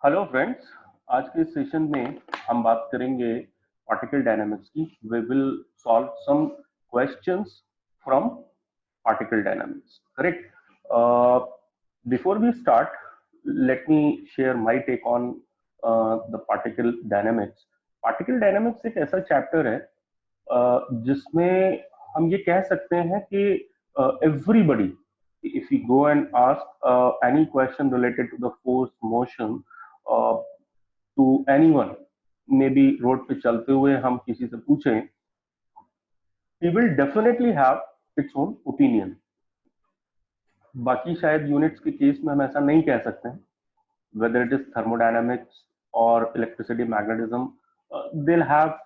Hello friends, आज के session में हम बात करेंगे पार्टिकल डायनामिक्स की। We will solve some questions from particle dynamics, correct? Before we start, let me share my take on the particle dynamics. Particle dynamics एक ऐसा chapter है जिसमें हम ये कह सकते हैं कि everybody, if you go and ask any question related to the force motion to anyone, maybe road पे चलते हुए हम किसी से पूछें, he will definitely have its own opinion. बाकी शायद यूनिट्स के केस में हम ऐसा नहीं कह सकते हैं, whether it is thermodynamics or electricity magnetism, they'll have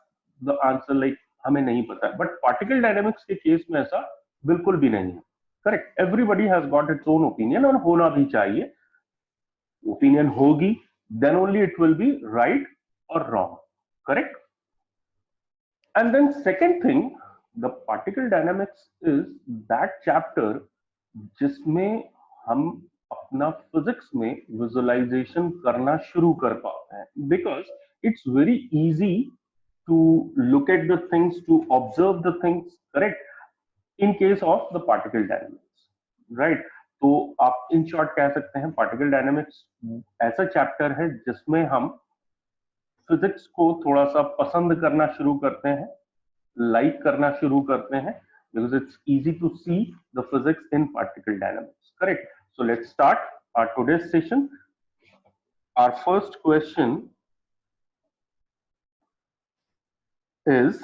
the answer like हमें नहीं पता है, बट पार्टिकल डायनामिक्स के केस में ऐसा बिल्कुल भी नहीं है। Correct, everybody has got its own opinion और होना भी चाहिए। ओपिनियन होगी then only it will be right or wrong, correct? And then second thing, the particle dynamics is that chapter जिसमें हम अपना फिजिक्स में विजुअलाइजेशन करना शुरू कर पाते हैं, because it's very easy to look at the things, to observe the things, correct, in case of the particle dynamics, right? तो आप इन शॉर्ट कह सकते हैं पार्टिकल डायनामिक्स ऐसा चैप्टर है जिसमें हम फिजिक्स को थोड़ा सा पसंद करना शुरू करते हैं, लाइक करना शुरू करते हैं, because it's easy to see the physics in particle dynamics, correct? So let's start our today's session. Our first question is,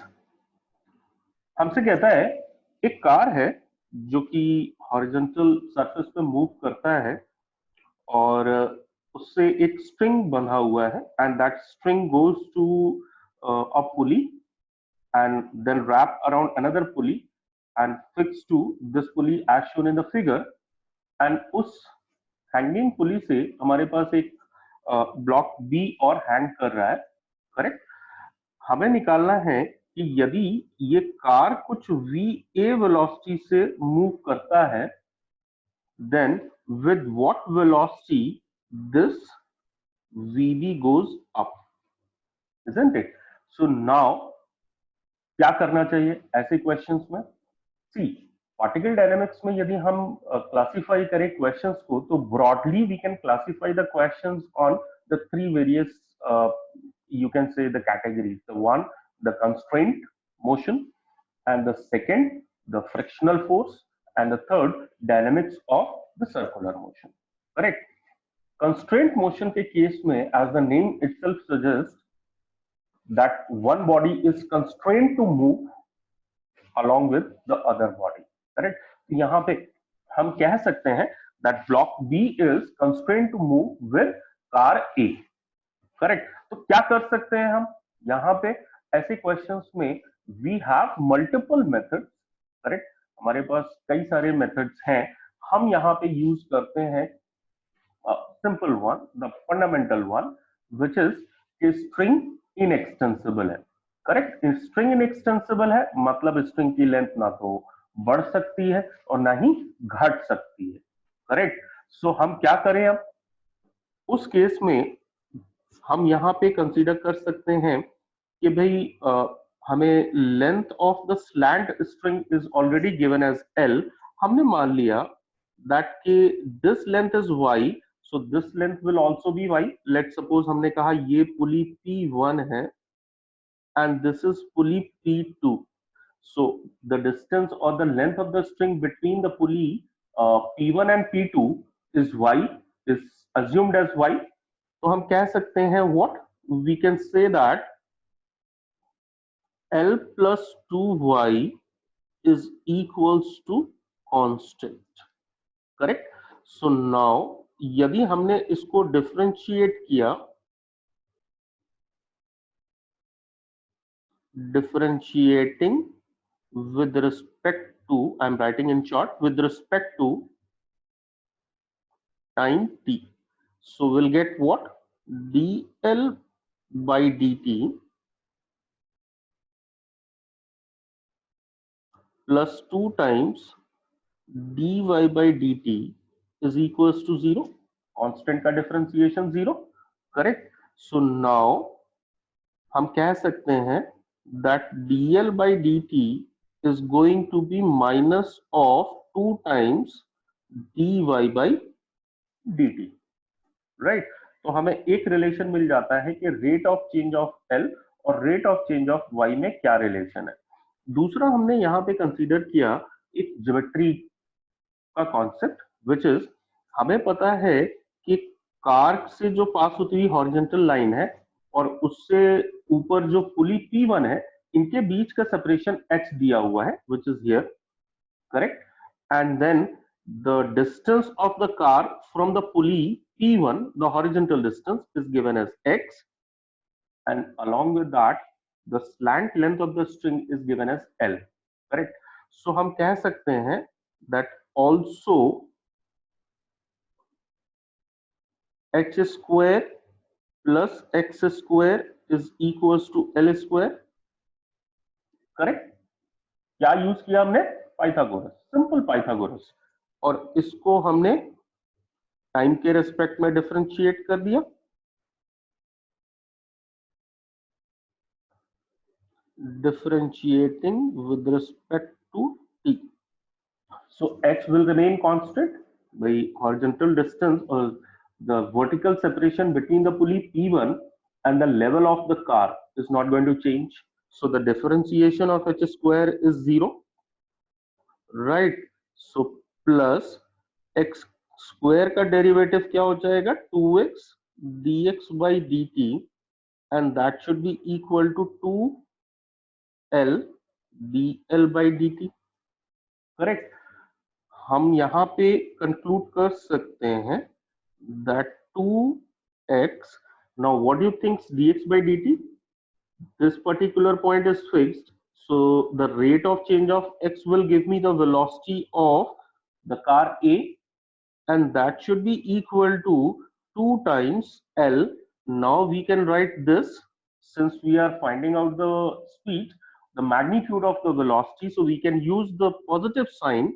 हमसे कहता है एक कार है जो कि हॉरिजॉन्टल सरफेस पे मूव करता है और उससे एक स्ट्रिंग बंधा हुआ है, and that string goes to a pulley and then wrap around another pulley and fix to this pulley as shown in the figure. And उस हैंगिंग पुली से हमारे पास एक ब्लॉक बी और हैंग कर रहा है, करेक्ट? हमें निकालना है कि यदि ये कार कुछ वी ए वेलोसिटी से मूव करता है, then with what velocity this vb goes up, isn't it? So now क्या करना चाहिए ऐसे क्वेश्चंस में? सी, पार्टिकल डायनामिक्स में यदि हम क्लासिफाई करें क्वेश्चंस को, तो broadly we can classify the questions on the three various, you can say the categories. The one, the constraint motion, and the second, the frictional force, and the third, dynamics of the circular motion, correct? Constraint motion के case में, as the name itself suggests, that one body is constrained to move along with the other body, correct? तो यहाँ पे हम कह सकते हैं that block B is constrained to move with car A, correct? तो क्या कर सकते हैं हम यहाँ पे ऐसे क्वेश्चंस में? we have multiple methods, correct? हमारे पास कई सारे मेथड्स हैं। हम यहाँ पे यूज करते हैं simple one, the fundamental one, which is कि string inextensible है, करेक्ट? स्ट्रिंग इनएक्सटेंसिबल है, मतलब स्ट्रिंग की लेंथ ना तो बढ़ सकती है और ना ही घट सकती है, करेक्ट? सो हम क्या करें अब उस केस में? हम यहाँ पे कंसीडर कर सकते हैं कि भाई हमें length of the slant string is already given as L. हमने मान लिया दैट कि this length is Y, so this length will also be Y. Let's suppose हमने कहा ये पुली P1 है and this is pulley P2. So the distance or the length of the string between the pulley P1 and P2 is y, is assumed as y. तो हम कह सकते हैं what? We can say that L plus 2y is equals to constant, correct? So now यदि हमने इसको differentiate किया, differentiating with respect to, I'm writing in short, with respect to time t. So we'll get what? dl by dt plus 2 times dy by dt is equals to 0. Constant का differentiation 0. Correct. So now हम कह सकते हैं that dl by dt is going to be minus of 2 times dy by dt, right. तो हमें एक relation मिल जाता है कि rate of change of L और rate of change of Y में क्या रिलेशन है। दूसरा हमने यहाँ पे कंसीडर किया एक ज्योमेट्री का कॉन्सेप्ट, विच इज हमें पता है कि कार से जो पास होती हुई हॉरिजॉन्टल लाइन है और उससे ऊपर जो पुली P1 है, इनके बीच का सेपरेशन h दिया हुआ है, which is here, correct. And then the distance of the car from the pulley P1, the horizontal distance, is given as x, and along with that the slant length of the string is given as L, correct। so हम कह सकते हैं that also h square plus x square is equals to L square, correct. क्या use किया हमने? Pythagoras, simple Pythagoras, और इसको हमने टाइम के रेस्पेक्ट में डिफरेंशिएट कर दिया। Differentiating with respect to t, so h will remain constant. The horizontal distance or the vertical separation between the pulley P1 and the level of the car is not going to change, so the differentiation of h square is 0, right। so plus x square का derivative क्या हो जाएगा? 2x dx by dt, and that should be equal to 2l dl by dt, correct. हम यहाँ पे conclude कर सकते हैं that 2x, now what do you think dx by dt? This particular point is fixed, so the rate of change of x will give me the velocity of the car A, and that should be equal to 2 times L. Now we can write this, since we are finding out the speed, the magnitude of the velocity, so we can use the positive sign.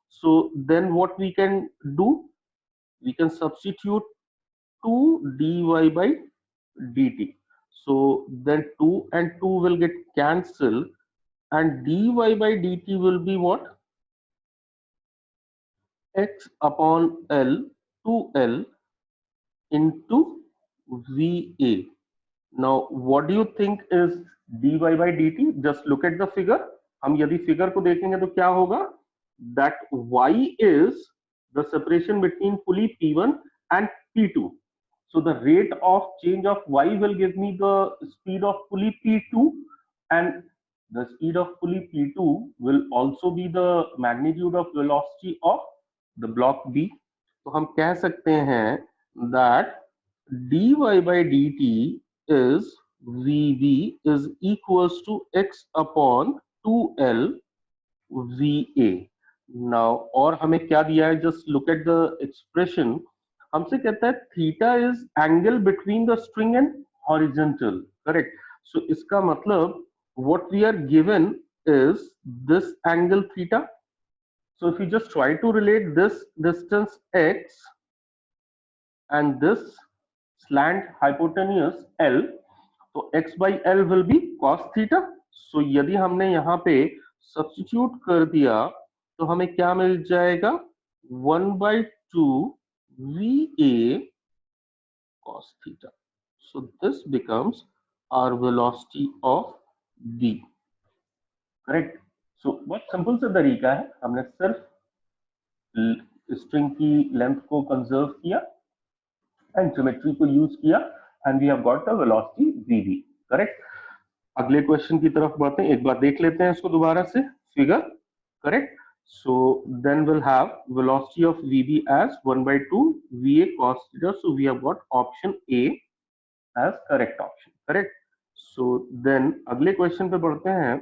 So then what we can do? We can substitute 2 dy by dt. So then 2 and 2 will get cancelled, and dy by dt will be what? X upon L 2L into VA. Now what do you think is dy by dt? Just look at the figure. हम यदि figure को देखेंगे तो क्या होगा? That y is the separation between pulley P1 and P2. So the rate of change of y will give me the speed of pulley P2, and the speed of pulley P2 will also be the magnitude of velocity of the block B. तो हम कह सकते हैं that dy by dt is Vb is equals to x upon 2L VA. Now और हमें क्या दिया है? Just look at the expression. हमसे कहता है theta is angle between the string and horizontal, correct. So इसका मतलब what we are given is this angle theta. So if you just try to relate this distance x and this slant hypotenuse L, तो x by L will be cos theta. सो यदि हमने यहाँ पे substitute कर दिया तो हमें क्या मिल जाएगा? 1/2 VA cos theta. So this becomes our velocity of B. Correct. So बहुत सिंपल सा तरीका है, हमने सिर्फ स्ट्रिंग की लेंथ को कंजर्व किया एंड ज्योमेट्री को यूज किया, and we have got the velocity VB, correct. अगले क्वेश्चन की तरफ बढ़ते हैं, एक बार देख लेते हैं इसको दोबारा से figure, correct. So then we'll have velocity of VB as 1/2 VA cos theta. So we have got option A as correct option, correct. So then अगले क्वेश्चन पे बढ़ते हैं।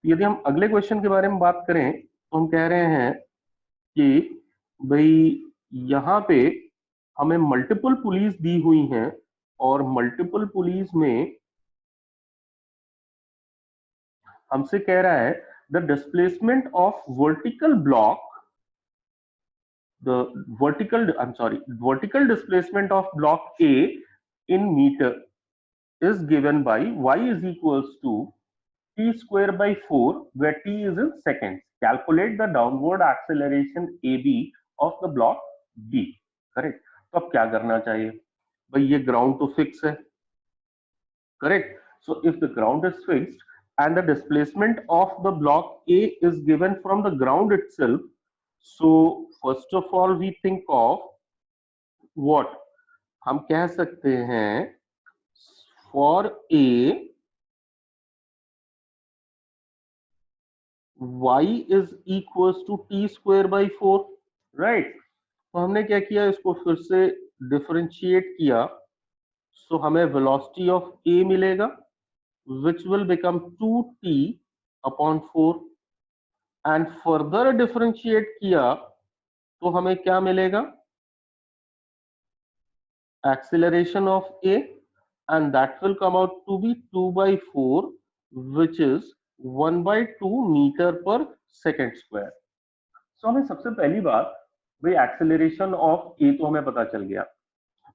यदि हम अगले क्वेश्चन के बारे में बात करें तो हम कह रहे हैं कि भाई यहाँ पे हमें मल्टीपल पुलीज दी हुई हैं और मल्टीपल पुलीज में हमसे कह रहा है the displacement of vertical block, the vertical displacement of block A in meter is given by y is equals to t square by 4, where t is in seconds. Calculate the downward acceleration AB of the block B. Correct. तो अब क्या करना चाहिए भाई, ये ground तो fix है. Correct. So if the ground is fixed and the displacement of the block A is given from the ground itself, so first of all we think of what? हम कह सकते हैं for A y is equals to t square by 4, right? तो हमने क्या किया, इसको फिर से डिफरेंशिएट किया. सो हमें वेलोसिटी ऑफ A मिलेगा which will become 2t upon 4, and further differentiate किया तो हमें क्या मिलेगा, acceleration of A, and that will come out to be 2 by 4, which is 1 by 2 meter per second square. So हमें सबसे पहली बात भाई एक्सेलरेशन ऑफ A तो हमें पता चल गया,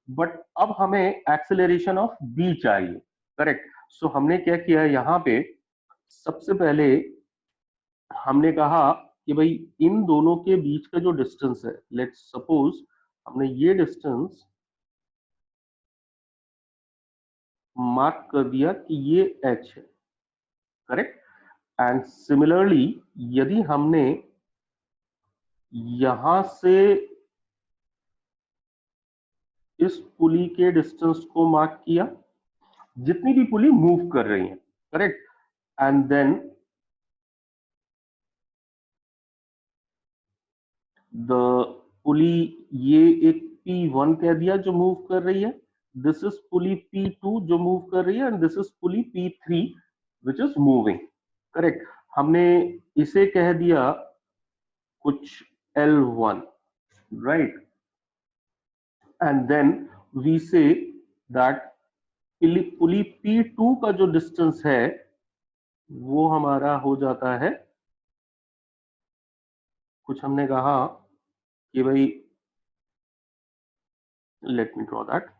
बट अब हमें एक्सेलरेशन ऑफ B चाहिए. करेक्ट. सो हमने क्या किया, यहाँ पे सबसे पहले हमने कहा कि भाई इन दोनों के बीच का जो डिस्टेंस है, लेट्स सपोज हमने ये डिस्टेंस मार्क कर दिया कि ये h है. करेक्ट. एंड सिमिलरली यदि हमने यहां से इस पुली के डिस्टेंस को मार्क किया, जितनी भी पुली मूव कर रही हैं. Correct. And then the pulley, ये एक P1 कह दिया जो मूव कर रही है, दिस इज पुली P2 जो मूव कर रही है, and this is pulley P3 which is moving. Correct. हमने इसे कह दिया कुछ L1, right. And then we say that pulley P2 का जो डिस्टेंस है वो हमारा हो जाता है कुछ, हमने कहा कि भाई लेट मी ड्रॉ दैट,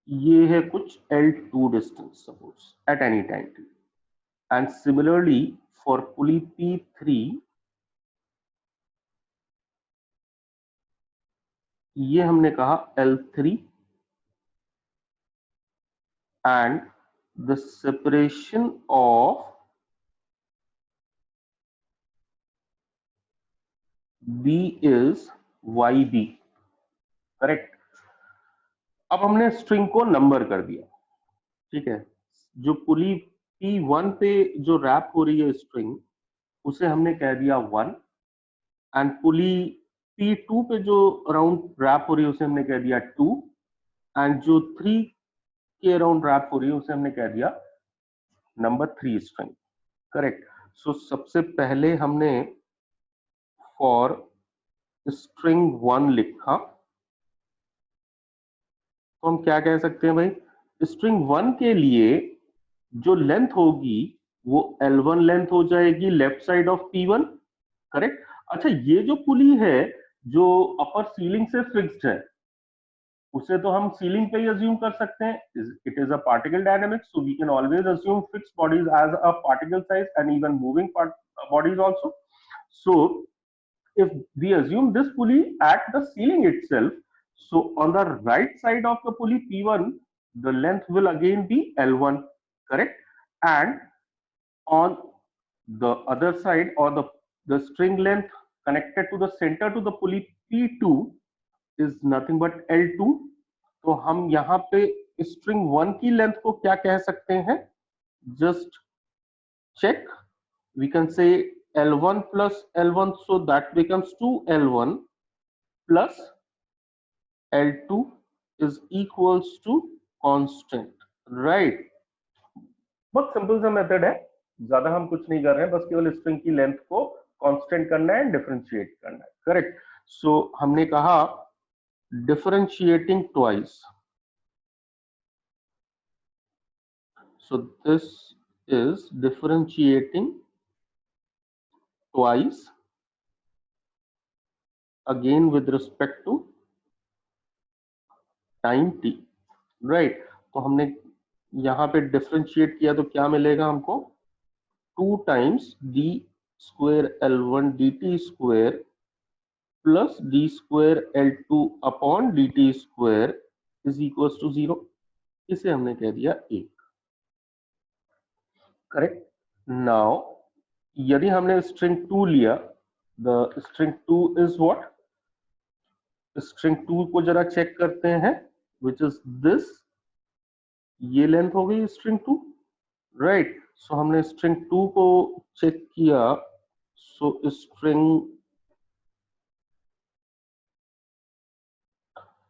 ये है कुछ L2 distance suppose at any time t. And similarly for pulley P3 ये हमने कहा L3, and the separation of B is YB. Correct. अब हमने स्ट्रिंग को नंबर कर दिया. ठीक है. जो पुली P1 पे जो रैप हो रही है स्ट्रिंग, उसे हमने कह दिया 1, एंड पुली P2 पे जो अराउंड रैप हो रही है उसे हमने कह दिया 2, एंड जो 3 के अराउंड रैप हो रही है उसे हमने कह दिया नंबर 3 स्ट्रिंग. करेक्ट. सो सबसे पहले हमने फॉर स्ट्रिंग 1 लिखा, तो हम क्या कह सकते हैं भाई, स्ट्रिंग 1 के लिए जो लेंथ होगी वो L1 लेंथ हो जाएगी left side of P1. Correct. अच्छा, ये जो पुली है जो अपर सीलिंग से फिक्स्ड है, उसे तो हम सीलिंग पे ही अज्यूम कर सकते हैं. It is a particle dynamics, so we can always assume fixed bodies as a particle size and even moving bodies also. So if we assume this pulley at the ceiling itself, so on the right side of the pulley P1, the length will again be L1, correct? And on the other side, or the string length connected to the center to the pulley P2 is nothing but L2. तो हम यहाँ पे string 1 की length को क्या कह सकते हैं, just check, we can say L1 plus L1, so that becomes 2L1 plus L2 is equals to constant, right? बहुत सिंपल सा मेथड है, ज्यादा हम कुछ नहीं कर रहे हैं, बस केवल स्ट्रिंग की लेंथ को कांस्टेंट करना है, डिफरेंशिएट करना है. करेक्ट. सो हमने कहा differentiating twice, so this is differentiating twice again with respect to time t, right. तो हमने यहाँ पे डिफरेंशिएट किया तो क्या मिलेगा हमको, 2 times d square L1 dt square plus d square L2 upon dt square is equal to 0। इसे हमने कह दिया 1, करेक्ट। नाउ यदि हमने स्ट्रिंग 2 लिया, the string 2 is what, string 2 को जरा चेक करते हैं, विच इज दिस, ये लेंथ हो गई स्ट्रिंग 2, राइट। सो हमने स्ट्रिंग 2 को चेक किया, सो स्ट्रिंग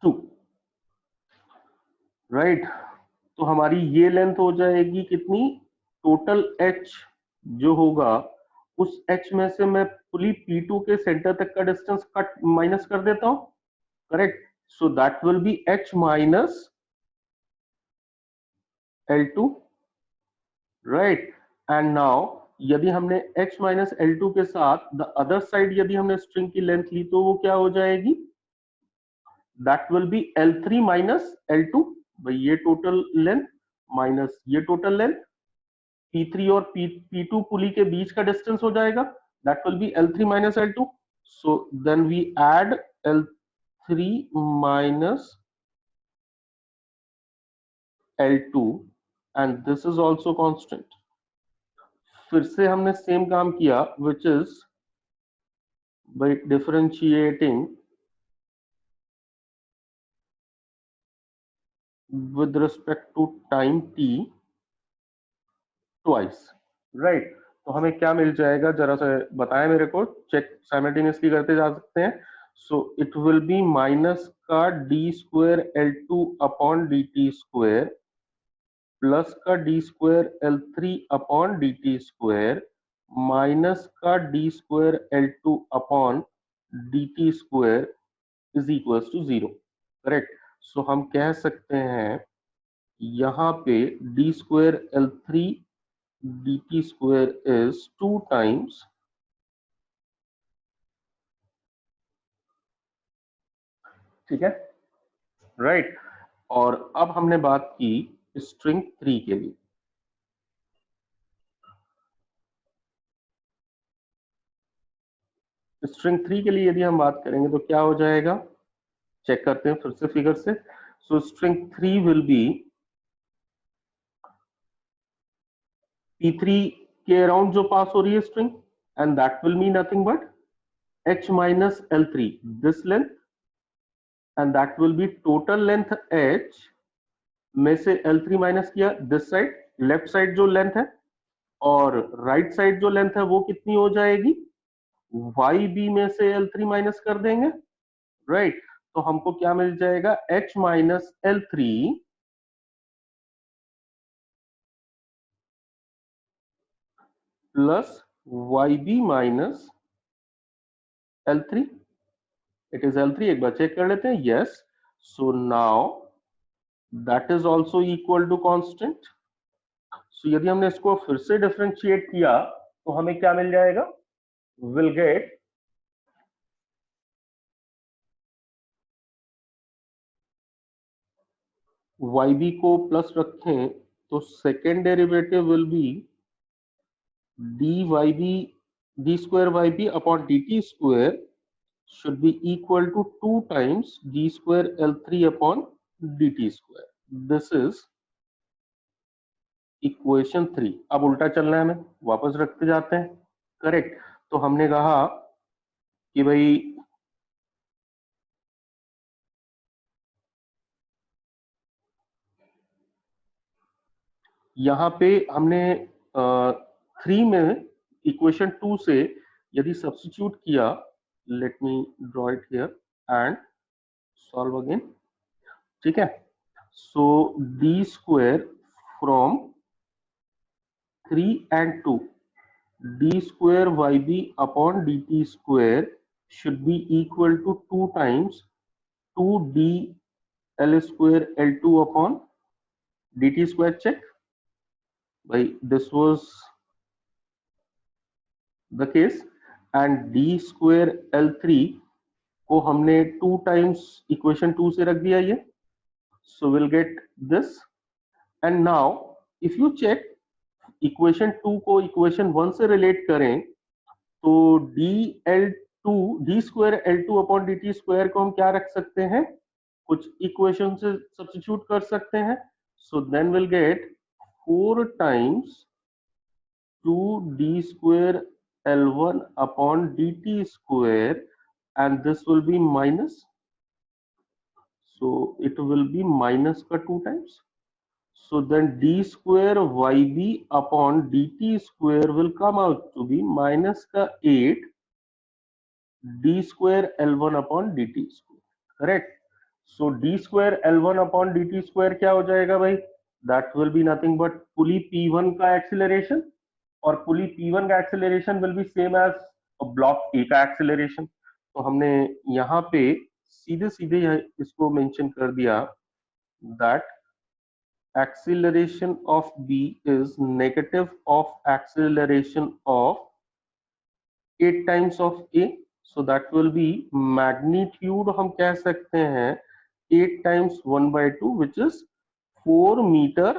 2, राइट। तो हमारी ये लेंथ हो जाएगी कितनी, टोटल h जो होगा, उस h में से मैं पुली P2 के सेंटर तक का डिस्टेंस कट माइनस कर देता हूं, correct. So that will B h minus L2, right. And now यदि हमने h माइनस L2 के साथ द अदर साइड यदि हमने स्ट्रिंग की लेंथ ली तो वो क्या हो जाएगी, that will be L3 minus L2, भाई ये टोटल लेंथ माइनस ये टोटल लेंथ, P3 और P2 पुली के बीच का डिस्टेंस हो जाएगा, that will be L3 minus L2। So then we add L3 minus L2 and this is also constant. फिर से हमने सेम काम किया, which is by differentiating with respect to time t twice, right। तो हमें क्या मिल जाएगा, जरा सा बताएं मेरे को, चेक साइमल्टेनियसली करते जा सकते हैं। So it will be minus का d square L2 upon dt square plus का d square L3 upon dt square minus का d square L2 upon dt square is equals to 0, correct. So हम कह सकते हैं यहाँ पे d square L3 dt square is 2 times ठीक है, राइट। और अब हमने बात की स्ट्रिंग 3 के लिए। स्ट्रिंग 3 के लिए यदि हम बात करेंगे तो क्या हो जाएगा, चेक करते हैं फिर से फिगर से। सो स्ट्रिंग 3 विल बी P3 के अराउंड जो पास हो रही है string, and that will mean nothing but h minus L3 this length, and that will B total length h में से L3 माइनस किया दिस साइड, लेफ्ट साइड जो लेंथ है, और राइट साइड जो लेंथ है वो कितनी हो जाएगी, YB में से L3 माइनस कर देंगे, राइट। तो हमको क्या मिल जाएगा, h minus L3 plus YB minus L3, it is L3, एक बार चेक कर लेते हैं, yes. So now that is also equal to constant. So यदि हमने इसको फिर से डिफरेंशिएट किया तो हमें क्या मिल जाएगा, विल गेट YB को प्लस रखें तो second derivative will be d square YB upon dt square should be equal to 2 times d square L3 upon dt square. This is equation 3। अब उल्टा चलना है, हमें वापस रखते जाते हैं, करेक्ट। तो हमने कहा कि भाई यहाँ पे हमने 3 में इक्वेशन 2 से यदि सब्स्टिट्यूट किया, let me draw it here and solve again, ठीक है। सो D square from 3 and 2 d square YB upon dt square should be equal to 2 times 2d L square L2 upon dt square, check by this was the case, and d square L3 को हमने 2 times equation 2 से रख दिया ये, so we'll get this. And now if you check equation 2 को equation 1 से relate करें तो D square L2 upon dt square को हम क्या रख सकते हैं, कुछ इक्वेशन से सब्स्टिट्यूट कर सकते हैं. So then will get 4 times 2d square L1 upon dt square, and this will be minus, so it will be minus का 2 times. So then d square yb upon dt square will come out to be minus का 8 d square L1 upon dt square. Correct? So d square L1 upon dt square क्या हो जाएगा भाई? That will be nothing but pulley P1 का acceleration, और पुली P1 का acceleration will be same as block A का acceleration. तो हमने यहाँ पे सीधे सीधे इसको मेंशन कर दिया that acceleration of B is negative of acceleration of 8 times of A. So that will be magnitude हम कह सकते हैं 8 times 1 by 2, which is 4 meter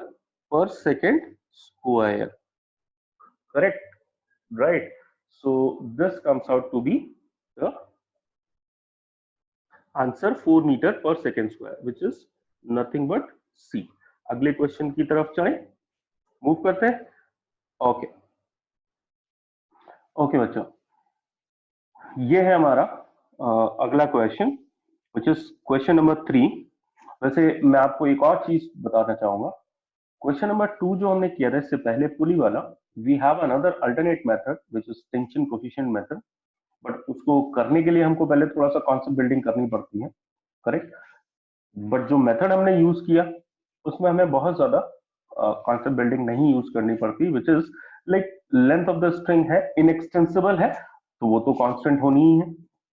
per second square. Correct? Right. So this comes out to be the answer 4 meter per second square, which is nothing but C. अगले question की तरफ चलें, move करते हैं. ओके ओके बच्चों, ये है हमारा अगला question, which is question number 3. वैसे मैं आपको एक और चीज बताना चाहूंगा. क्वेश्चन नंबर 2 जो हमने किया था इससे पहले पुली वाला, we have another alternate method which is tension coefficient method, but उसको करने के लिए हमको पहले थोड़ा सा कॉन्सेप्ट बिल्डिंग करनी पड़ती है. करेक्ट? बट जो मेथड हमने यूज किया उसमें हमें बहुत ज्यादा कॉन्सेप्ट बिल्डिंग नहीं यूज करनी पड़ती, which is like length of the string है, इनएक्सटेंसिबल है, तो वो तो कांस्टेंट होनी ही है,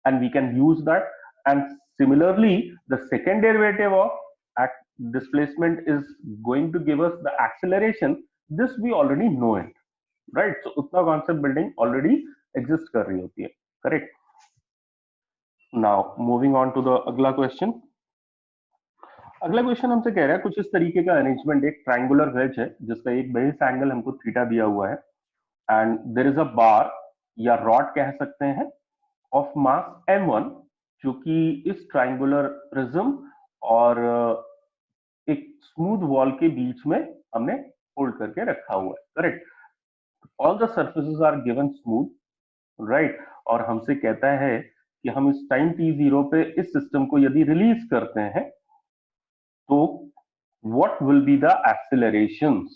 and we can use that. And similarly the second derivative of displacement is going to give us the acceleration. This we already know it, right? So utna concept building already exist कर रही होती है. Correct? Now moving on to the अगला question. अगला question हमसे कह रहा है कुछ इस तरीके का अरेंजमेंट, एक ट्रायंगुलर वेज है जिसका एक बेस एंगल हमको थीटा दिया हुआ है, एंड देयर इज अ बार या रॉड कह सकते हैं ऑफ मास m1, जो कि इस ट्रायंगुलर प्रिज्म और एक स्मूथ वॉल के बीच में हमने होल्ड करके रखा हुआ है. Correct? All the surfaces are given smooth, right? और हमसे कहता है कि हम इस टाइम t0 पे इस सिस्टम को यदि रिलीज करते हैं तो what will be the accelerations,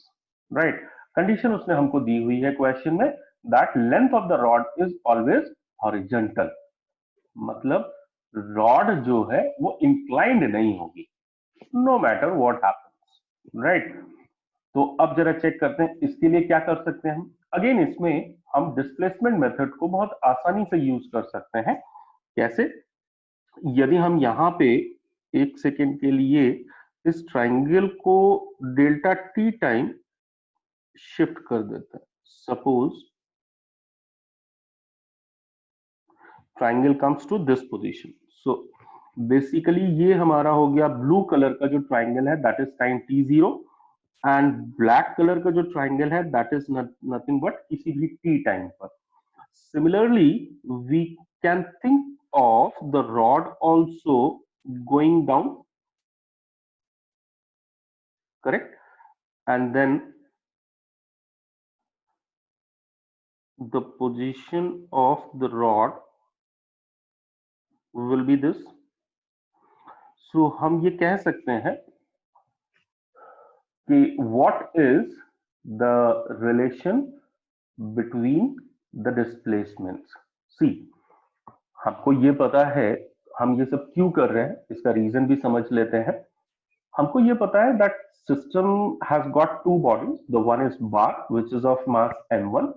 right? Condition उसने हमको दी हुई है क्वेश्चन में, that length of the rod is always horizontal, मतलब रॉड जो है वो इंक्लाइंड नहीं होगी no matter what happens, right? तो अब जरा चेक करते हैं इसके लिए क्या कर सकते हैं हम. अगेन इसमें हम डिस्प्लेसमेंट मेथड को बहुत आसानी से यूज कर सकते हैं. कैसे? यदि हम यहाँ पे एक सेकेंड के लिए इस ट्रायंगल को डेल्टा टी टाइम शिफ्ट कर देते हैं. Suppose triangle comes to this position. So basically ये हमारा हो गया ब्लू कलर का जो ट्रायंगल है, that is time t0, and black colour का जो ट्रायंगल है दैट इज नथिंग बट किसी भी t टाइम पर. Similarly we can think of the rod also going down. Correct? And then the position of the rod will be this. So हम ये कह सकते हैं कि what is the relation between the displacements? See, हमको ये पता है हम ये सब क्यों कर रहे हैं, इसका रीजन भी समझ लेते हैं. हमको ये पता है that system has got two bodies. The one is bar, which is of mass m1,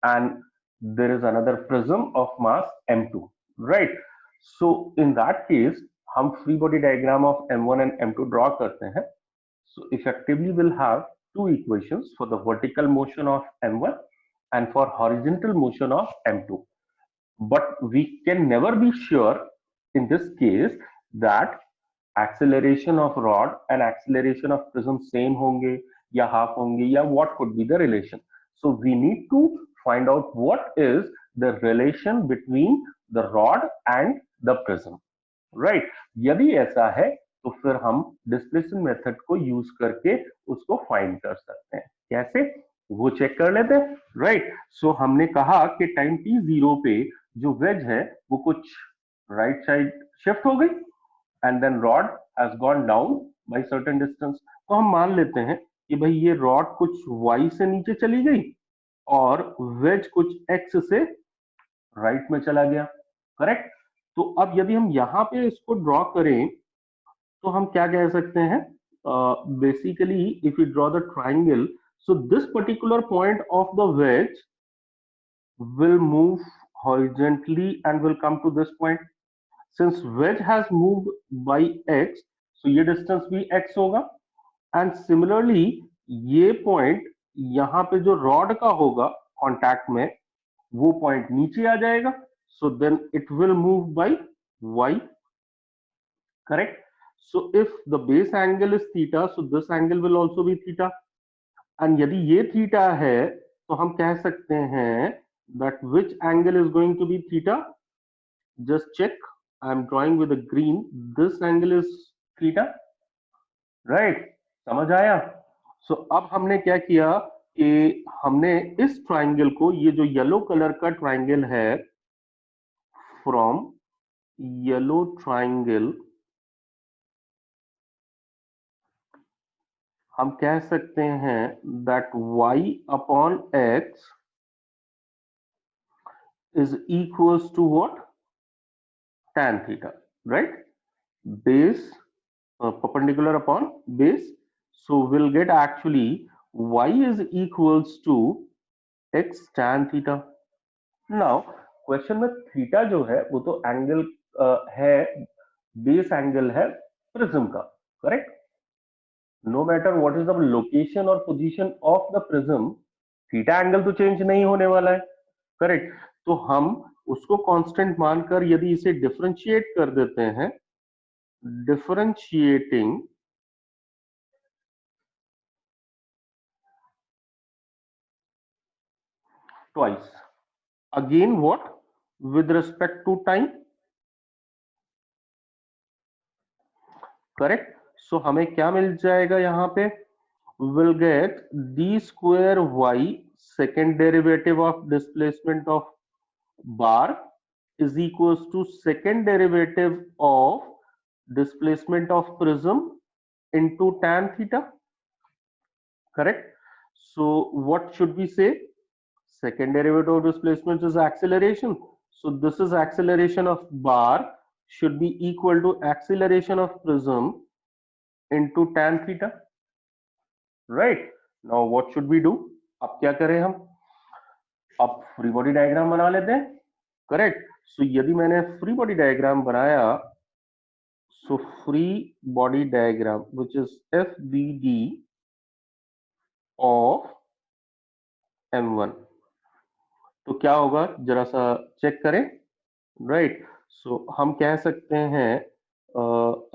and there is another prism of mass m2, right? So in that case हम free body diagram of m1 and m2 draw करते हैं. So effectively we'll have two equations for the vertical motion of m1 and for horizontal motion of m2, but we can never be sure in this case that acceleration of rod and acceleration of prism same होंगे या half होंगे या what could be the relation. So we need to find out what is the relation between the rod and the prism, right? यदि ऐसा है तो फिर हम डिस्प्लेसमेंट मेथड को यूज करके उसको फाइंड कर सकते हैं. कैसे वो चेक कर लेते हैं, राइट? सो हमने कहा कि टाइम t0 पे जो वेज है वो कुछ राइट साइड शिफ्ट हो गई and then rod has gone down by certain distance. तो हम मान लेते हैं कि भाई ये रॉड कुछ y से नीचे चली गई और वेज कुछ x से राइट में चला गया, करेक्ट? तो अब यदि हम यहाँ पे इसको ड्रॉ करें तो हम क्या कह सकते हैं? Basically if you draw the triangle, so this particular point of the wedge will move horizontally and will come to this point. Since wedge has moved by x, so ये distance भी x होगा and similarly ये point यहाँ पे जो rod का होगा contact में वो point नीचे आ जाएगा, so then it will move by y, correct? So if the base angle is theta, so this angle will also be theta. And यदि ये थीटा है तो हम कह सकते हैं that which angle is going to be theta. Just check, I am drawing with a green, this angle is theta, right? समझ आया? सो अब हमने क्या किया कि हमने इस ट्राइंगल को, ये जो येलो कलर का ट्राइंगल है, फ्रॉम येलो ट्राइंगल हम कह सकते हैं that y upon x is equals to what? Tan theta, right? Base perpendicular upon base, so we'll get actually y is equals to x tan theta. Now question में theta जो है वो तो angle है, बेस एंगल है prism का, correct? No matter what is the location और position of the prism, theta angle तो चेंज नहीं होने वाला है, करेक्ट? तो हम उसको कांस्टेंट मानकर यदि इसे डिफरेंशिएट कर देते हैं, differentiating twice, again what? With respect to time, correct? So हमें क्या मिल जाएगा यहाँ पे? Will get d square y second derivative of displacement of bar is equals to second derivative of displacement of prism into tan theta, correct? So what should we say? Second derivative of displacement is acceleration, so this is acceleration of bar should be equal to acceleration of prism into tan theta, right? Now what should we do? अब क्या करें हम? अब free body diagram बना लेते हैं, correct? So यदि मैंने फ्री बॉडी डायग्राम बनाया, so free body diagram which is FBD of M1, तो क्या होगा जरा सा चेक करें, राइट? सो हम कह सकते हैं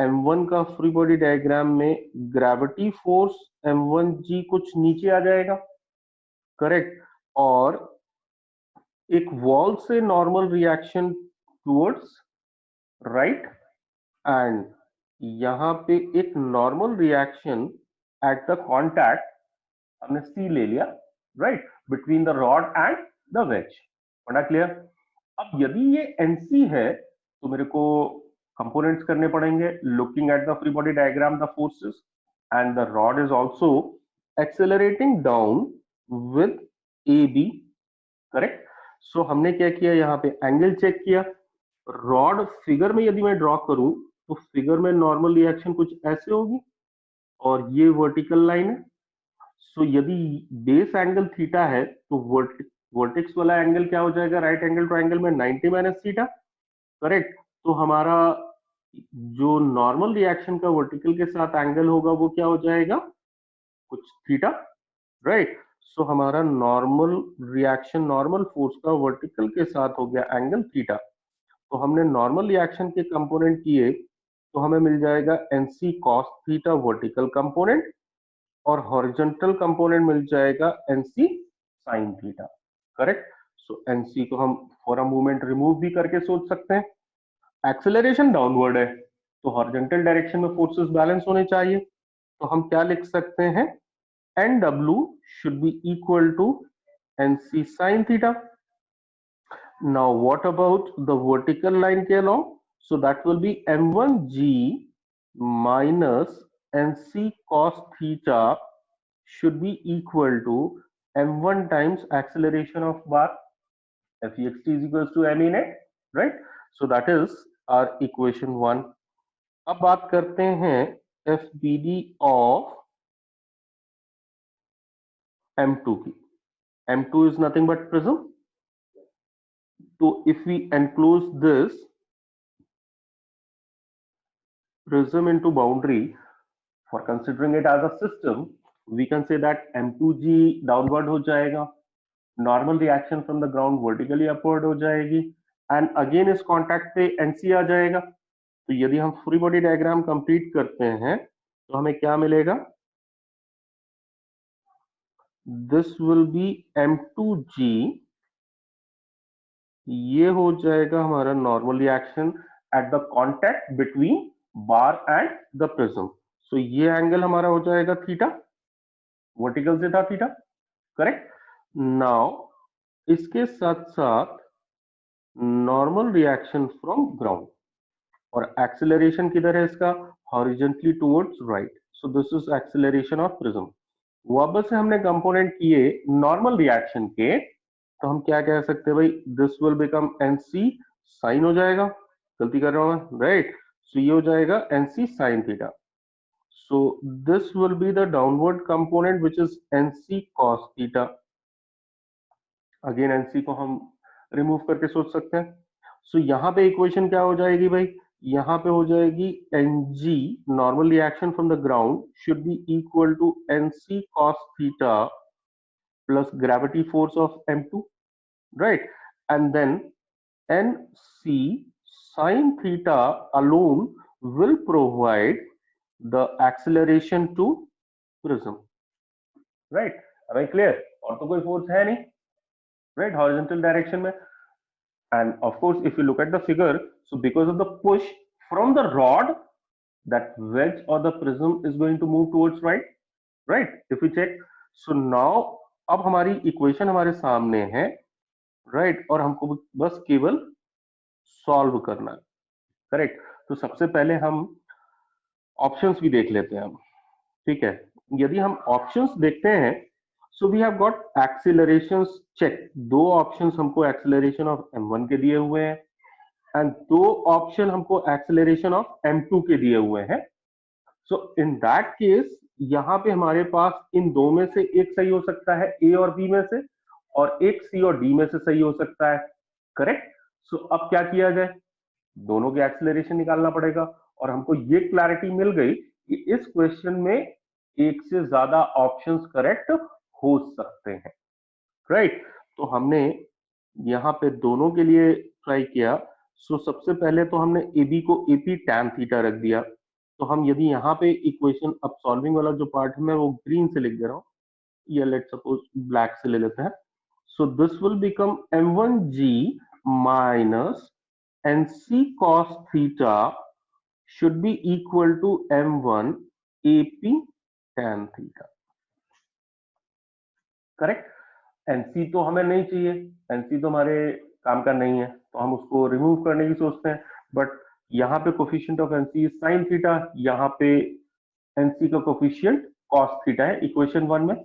M1 का फ्री बॉडी डायग्राम में ग्रेविटी फोर्स M1G कुछ नीचे आ जाएगा, करेक्ट? और एक वॉल से normal reaction towards right, and यहाँ पे एक normal reaction at the contact हमने C ले लिया, right, between the rod and the ways. बड़ा क्लियर? अब यदि ये NC है तो मेरे को कंपोनेंट्स करने पड़ेंगे. Looking at the free body diagram, the forces and the rod is also accelerating down with AB, correct? So हमने क्या किया, यहाँ पे एंगल चेक किया. रॉड फिगर में यदि मैं ड्रॉ करूं तो फिगर में नॉर्मल रिएक्शन कुछ ऐसे होगी और ये वर्टिकल लाइन है. सो यदि बेस एंगल थीटा है तो वर्टेक्स वाला एंगल क्या हो जाएगा? राइट एंगल ट्राइंगल में 90 माइनस थीटा, करेक्ट? तो हमारा जो नॉर्मल रिएक्शन का वर्टिकल के साथ एंगल होगा वो क्या हो जाएगा? कुछ थीटा, राइट? सो हमारा नॉर्मल रिएक्शन, नॉर्मल फोर्स का वर्टिकल के साथ हो गया एंगल थीटा. तो हमने नॉर्मल रिएक्शन के कंपोनेंट किए तो हमें मिल जाएगा NC cos theta vertical component और हॉरिजॉन्टल कंपोनेंट मिल जाएगा एनसी साइन थीटा। करेक्ट। सो एनसी को हम फॉर अ मोमेंट रिमूव भी करके सोच सकते हैं। एक्सेलरेशन डाउनवर्ड है तो हॉरिजॉन्टल डायरेक्शन में फोर्सेस बैलेंस होने चाहिए, तो हम क्या लिख सकते हैं, NW should be equal to NC sin theta. Now what about the vertical line के along? So that will be M1G minus NC cos theta should be equal to M1 times acceleration of bar. Fext is equals to M in it, right? So that is our equation 1. अब बात करते हैं FBD of M2 की. M2 is nothing but prism. So if we enclose this prism into boundary for considering it as a system, we can say that M2G downward हो जाएगा, normal reaction from the ground vertically upward हो जाएगी, and again इस contact पे NC आ जाएगा। तो यदि हम फ्री बॉडी डायग्राम कंप्लीट करते हैं तो हमें क्या मिलेगा, दिस विल बी M2G, ये हो जाएगा हमारा normal reaction at the contact between bar and the prism. So ये एंगल हमारा हो जाएगा थीटा, वर्टिकल से था थीटा। करेक्ट। नाउ इसके साथ साथ नॉर्मल रिएक्शन फ्रॉम ग्राउंड, और एक्सेलरेशन किधर है इसका, horizontally towards right. So this is acceleration of prism. वापस से हमने कंपोनेंट किए नॉर्मल रिएक्शन के, तो हम क्या कह सकते हैं भाई, this will become NC sine हो जाएगा, गलती कर रहा हूं मैं, राइट। सो ये हो जाएगा NC sine theta. So this will be the downward component which is NC cos theta. Again NC को हम रिमूव करके सोच सकते हैं। सो यहाँ पे इक्वेशन क्या हो जाएगी भाई, यहाँ पे हो जाएगी NG normal reaction from the ground should be equal to NC cos theta plus gravity force of M2, right? And then NC sin theta alone will provide the acceleration to prism, right? Am I clear? और तो कोई force है नहीं, right? Horizontal direction में, and of course if you look at the figure, so because of the push from the rod, that wedge or the prism is going to move towards right, right? If we check, so now अब हमारी equation हमारे सामने है, right, और हमको बस केवल solve करना है। करेक्ट। तो सबसे पहले हम ऑप्शंस भी देख लेते हैं हम, ठीक है। यदि हम ऑप्शंस देखते हैं, so we have got accelerations check, दो ऑप्शंस हमको एक्सीलरेशन ऑफ M1 के दिए हुए हैं एंड दो ऑप्शन हमको एक्सीलरेशन ऑफ M2 के दिए हुए हैं। सो इन दैट केस यहाँ पे हमारे पास इन दो में से एक सही हो सकता है, ए और बी में से, और एक सी और डी में से सही हो सकता है। करेक्ट। सो अब क्या किया जाए, दोनों के एक्सीलरेशन निकालना पड़ेगा, और हमको ये क्लैरिटी मिल गई कि इस क्वेश्चन में एक से ज्यादा ऑप्शंस करेक्ट हो सकते हैं, राइट। तो हमने यहाँ पे दोनों के लिए ट्राई किया। सो सबसे पहले तो हमने ए बी को एपी टैन थीटा रख दिया। तो हम यदि यहाँ पे इक्वेशन, अब सॉल्विंग वाला जो पार्ट है मैं वो ग्रीन से लिख दे रहा हूँ, या लेट सपोज ब्लैक से ले लेते हैं। सो this will become M1G minus NC cos theta should be equal to M1 AP tan theta। Correct. NC तो हमें नहीं चाहिए, NC तो हमारे काम का नहीं है, तो हम उसको रिमूव करने की सोचते हैं। बट यहाँ पे coefficient of NC is sine theta, यहाँ पे NC का कोफिशिएंट cos थीटा है इक्वेशन 1 में।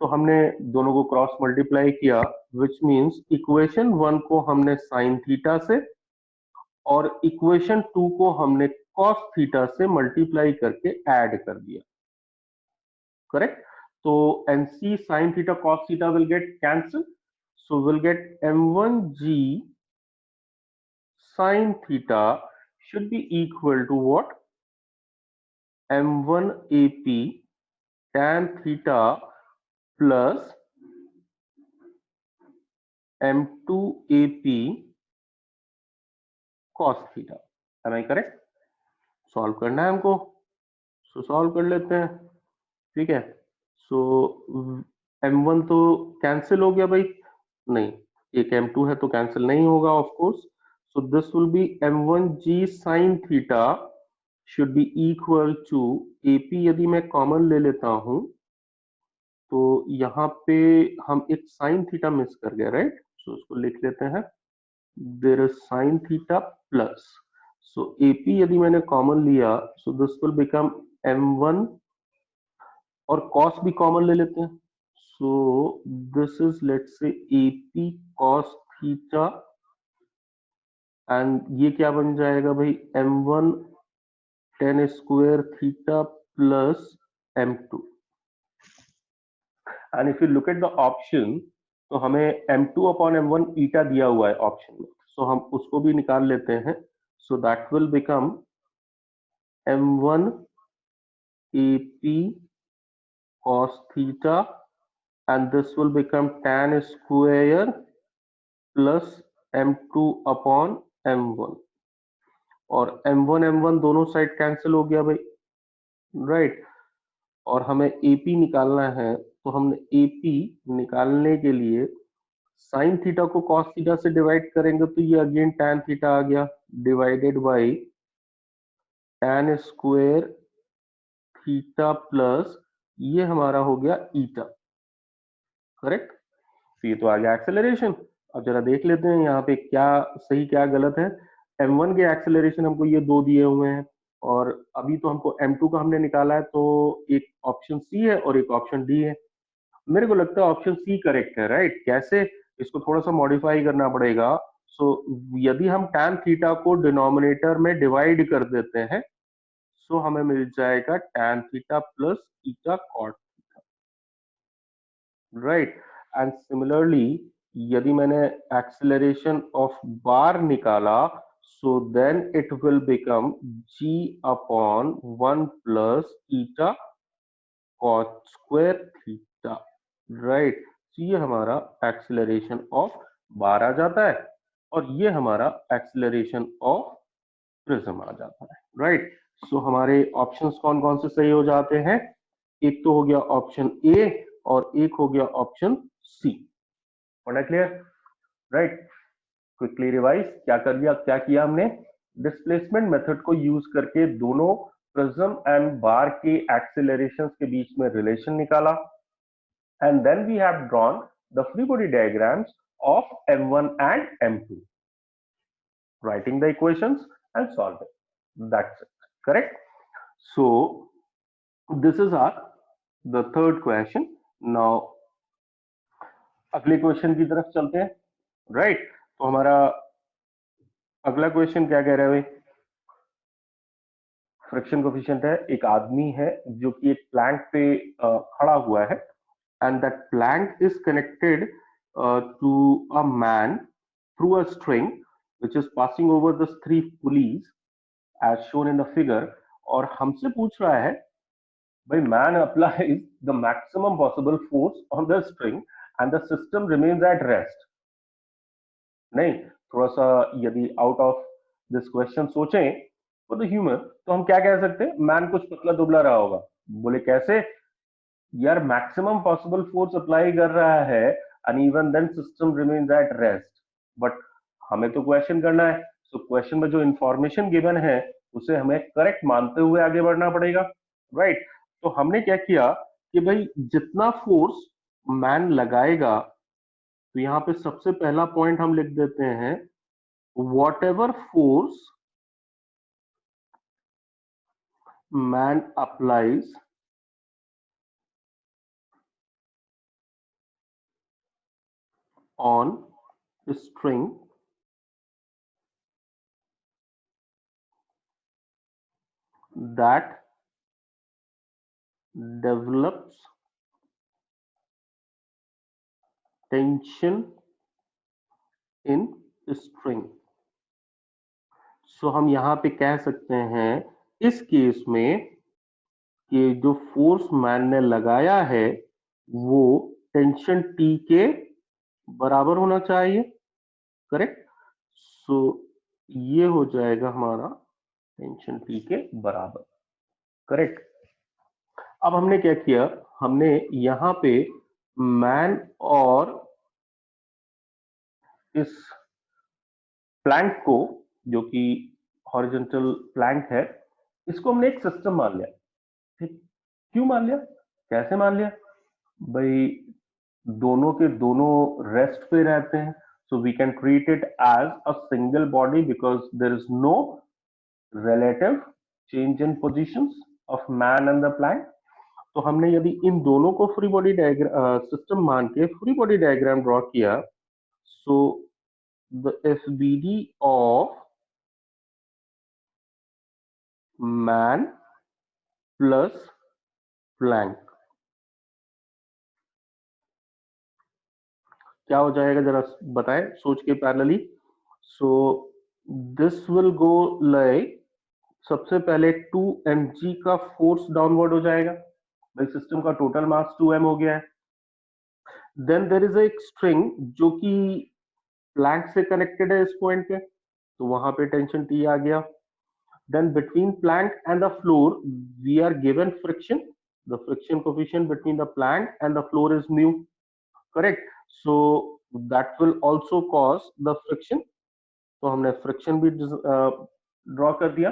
तो हमने दोनों को क्रॉस मल्टीप्लाई किया, विच मीन्स इक्वेशन 1 को हमने साइन थीटा से और इक्वेशन 2 को हमने cos थीटा से मल्टीप्लाई करके ऐड कर दिया। करेक्ट। तो NC sin theta cos theta will get cancelled, so we'll get M1G sin theta should be equal to what, M1 AP tan theta plus M2 AP cos theta. Am I correct? Solve करना है हमको, सो solve कर लेते हैं, ठीक है। सो m1 तो cancel हो गया भाई, नहीं, एक m2 है तो कैंसिल नहीं होगा of course. So this will be m1g sin theta should be equal to ap। यदि मैं कॉमन ले लेता हूं तो यहाँ पे हम एक sin थीटा मिस कर गए, राइट। सो उसको लिख लेते हैं, there is sin theta plus, so ap यदि मैंने कॉमन लिया सो दिस विल बिकम m1, और cos भी कॉमन ले लेते हैं, so this is let's say ap cos theta, and ये क्या बन जाएगा भाई, m1 tan square theta plus m2। And if you look at the option तो हमें m2 अपॉन m1 ईटा दिया हुआ है ऑप्शन में, सो हम उसको भी निकाल लेते हैं। सो that will become m1 ap cos theta and this will become tan square plus m2 upon m1, और m1 दोनों साइड कैंसिल हो गया भाई, राइट। और हमें AP निकालना है, तो हमने AP निकालने के लिए साइन थीटा को कॉस थीटा से डिवाइड करेंगे तो ये अगेन tan थीटा आ गया, divided by tan square theta plus ये हमारा हो गया ईटा, करेक्ट। तो ये तो आ गया एक्सेलरेशन। अब जरा देख लेते हैं यहाँ पे क्या सही क्या गलत है। m1 के एक्सेलरेशन हमको ये दो दिए हुए हैं, और अभी तो हमको m2 का हमने निकाला है, तो एक ऑप्शन सी है और एक ऑप्शन डी है। मेरे को लगता है ऑप्शन सी करेक्ट है, राइट। कैसे, इसको थोड़ा सा मॉडिफाई करना पड़ेगा। सो यदि हम tan थीटा को डिनोमिनेटर में डिवाइड कर देते हैं सो हमें मिल जाएगा tan theta plus eta cot, right. And similarly यदि मैंने एक्सेलरेशन ऑफ बार निकाला so then it will become g upon 1 plus eta cot square theta, right. ये हमारा एक्सेलरेशन ऑफ बार आ जाता है, और ये हमारा एक्सेलरेशन ऑफ प्रिज्म आ जाता है, राइट। सो हमारे ऑप्शंस कौन कौन से सही हो जाते हैं, एक तो हो गया ऑप्शन ए और एक हो गया ऑप्शन सी। होना क्लियर, राइट। क्विकली रिवाइज क्या कर दिया, क्या किया हमने, डिस्प्लेसमेंट मेथड को यूज करके दोनों प्रिज्म एंड बार के एक्सेलरेशंस के बीच में रिलेशन निकाला, and then we have drawn the free body diagrams of m1 and m2, writing the equations and solving. That's it, correct. So this is our the third question. Now अगले question की तरफ चलते हैं, right. तो हमारा अगला question क्या कह रहा है भाई, फ्रिक्शन कोफिशिएंट है, एक आदमी है जो कि एक प्लैंक पे खड़ा हुआ है, and that plank is connected to a man through a string which is passing over the three pulleys as shown in the figure, और हमसे पूछ रहा है भाई man applies the maximum possible force on the string and the system remains at rest। नहीं, थोड़ा सा यदि आउट ऑफ दिस क्वेश्चन सोचें फॉर द ह्यूमर तो हम क्या कह सकते हैं, मैन कुछ पतला दुबला रहा होगा। बोले कैसे यार, मैक्सिमम पॉसिबल फोर्स अप्लाई कर रहा है and even then system remains at rest, but हमें तो क्वेश्चन करना है, सो क्वेश्चन में जो इंफॉर्मेशन गिवन है उसे हमें करेक्ट मानते हुए आगे बढ़ना पड़ेगा, राइट। तो हमने क्या किया कि भाई जितना फोर्स मैन लगाएगा, तो यहाँ पे सबसे पहला पॉइंट हम लिख देते हैं, what ever force man applies on a string that develops tension in string। सो हम यहाँ पे कह सकते हैं इस केस में कि जो फोर्स मैन ने लगाया है वो टेंशन टी के बराबर होना चाहिए, करेक्ट। सो ये हो जाएगा हमारा टेंशन टी के बराबर। करेक्ट। अब हमने क्या किया, हमने यहां पे मैन और इस प्लैंक को, जो कि हॉरिजॉन्टल प्लैंक है, इसको हमने एक सिस्टम मान लिया। ठीक, क्यों मान लिया, कैसे मान लिया भाई, दोनों के दोनों रेस्ट पे रहते हैं, so we can treat it as a single body because there is no relative change in positions of man and the plank। तो हमने यदि इन दोनों को फ्री बॉडी डायग्राम सिस्टम मान के फ्री बॉडी डायग्राम ड्रॉ किया, so the FBD of man plus plank क्या हो जाएगा, जरा बताएं सोच के parallelly. So this will go like, सबसे पहले 2 mg का फोर्स डाउनवर्ड हो जाएगा, भाई सिस्टम का टोटल मास 2m हो गया है। देन देर इज एक स्ट्रिंग जो कि प्लैंक से कनेक्टेड है इस पॉइंट पे, तो वहां पे टेंशन टी आ गया। Then between plank and the floor we are given friction, the friction coefficient between the plank and the floor is mu. Correct. So that will also cause the friction, तो हमने friction भी draw कर दिया।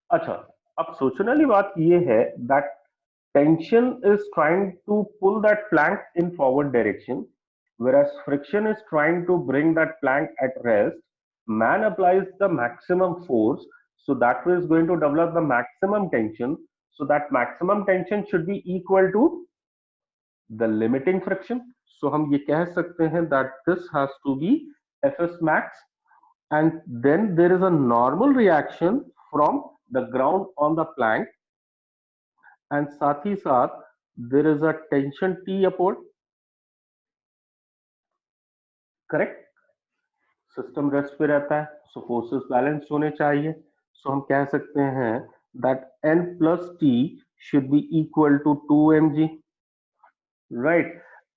अच्छा, अब सोचने वाली बात ये है that tension is trying to pull that plank in forward direction, whereas friction is trying to bring that plank at rest. Man applies the maximum force, so that way is going to develop the maximum tension. So that maximum tension should be equal to the limiting friction. So हम ये कह सकते हैं that this has to be Fs max, and then there is a normal reaction from the ground on the plank, and साथ ही साथ there is a tension T upward. Correct, system rest पे रहता है, सो फोर्सेस बैलेंस होने चाहिए। सो हम कह सकते हैं that n plus T should be equal to 2 mg, right.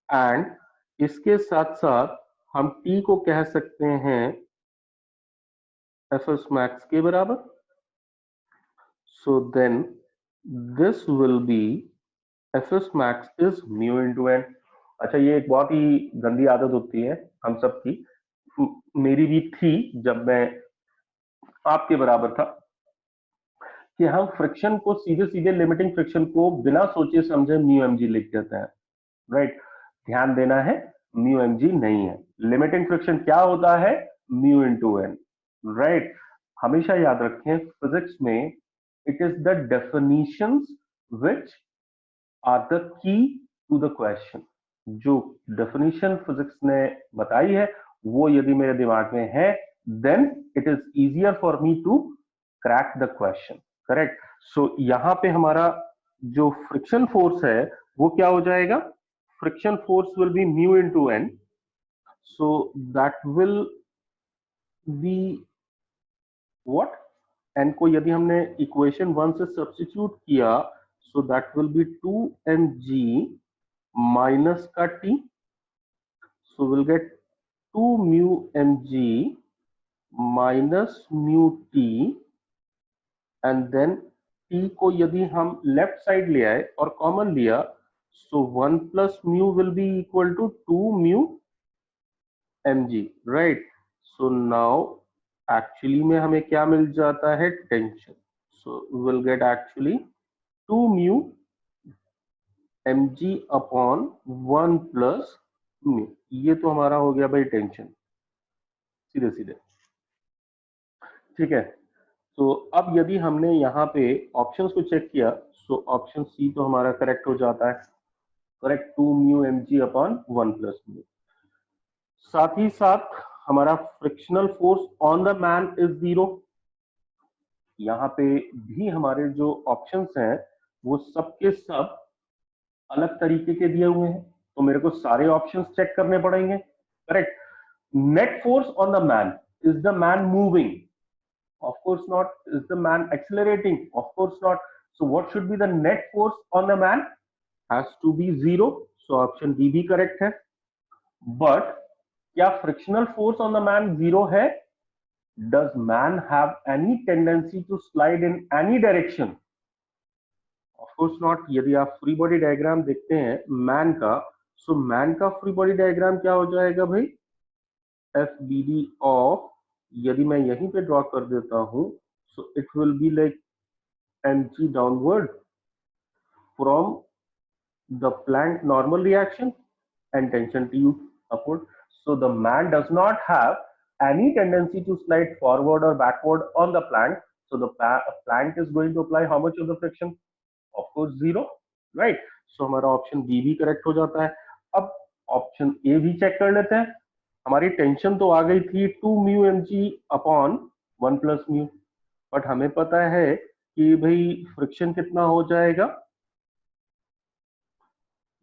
And इसके साथ साथ हम टी को कह सकते हैं Fs max के बराबर। So then this will be Fs max is mu into n। अच्छा, ये एक बहुत ही गंदी आदत होती है हम सब की, मेरी भी थी जब मैं आपके बराबर था, कि हम फ्रिक्शन को सीधे सीधे लिमिटिंग फ्रिक्शन को बिना सोचे समझे म्यू एम जी लिख देते हैं, राइट। ध्यान देना है, म्यू एम जी नहीं है, लिमिटिंग फ्रिक्शन क्या होता है, म्यू इंटू एन, राइट। हमेशा याद रखें फिजिक्स में it is the definitions which are the key to the question. जो डेफिनेशन फिजिक्स ने बताई है वो यदि मेरे दिमाग में है, then it is easier for me to crack the question. Correct. So यहां पे हमारा जो फ्रिक्शन फोर्स है वो क्या हो जाएगा, friction force will be mu into N, so that will be what, N को यदि हमने इक्वेशन 1 से सब्स्टिट्यूट किया, so that will be 2mg minus का t, so we'll get 2 mu mg minus mu t, and then t को यदि हम left side ले आए और कॉमन लिया, so 1 plus mu will be equal to 2 mu mg, right। so now actually में हमें क्या मिल जाता है, tension. so we will get actually 2 mu mg upon 1 plus mu, ये तो हमारा हो गया भाई टेंशन, सीधे सीधे। ठीक है। तो अब यदि हमने यहाँ पे ऑप्शंस को चेक किया, सो ऑप्शन सी तो हमारा करेक्ट हो जाता है, correct, 2 mu M G upon 1 plus mu. साथ ही साथ हमारा frictional force on the man is 0। यहाँ पे भी हमारे जो ऑप्शंस हैं वो सबके सब अलग तरीके के दिए हुए हैं, तो मेरे को सारे ऑप्शंस चेक करने पड़ेंगे। Correct. Net force on the man, is the man moving? Of course not. Is the man accelerating? Of course not. So what should be the net force on the man? Has to be 0. So option D भी correct है। But क्या frictional force on the man 0 है? does man have any tendency to slide in any direction? Of course not. यदि आप free body diagram देखते हैं man का, so man का फ्री बॉडी डायग्राम क्या हो जाएगा भाई? एफ बी डी ऑफ, यदि मैं यहीं पे ड्रॉ कर देता हूं, so it will be like M G downward from the Planck normal reaction and tension to upward. So the man does not have any tendency to slide forward or backward on the Planck. So the Planck is going to apply how much of the friction? Of course zero, right? So हमारा option B भी correct हो जाता है. अब option A भी check कर लेते हैं. हमारी टेंशन तो आ गई थी 2 mu M G upon 1 plus mu, but हमें पता है कि भाई फ्रिक्शन कितना हो जाएगा.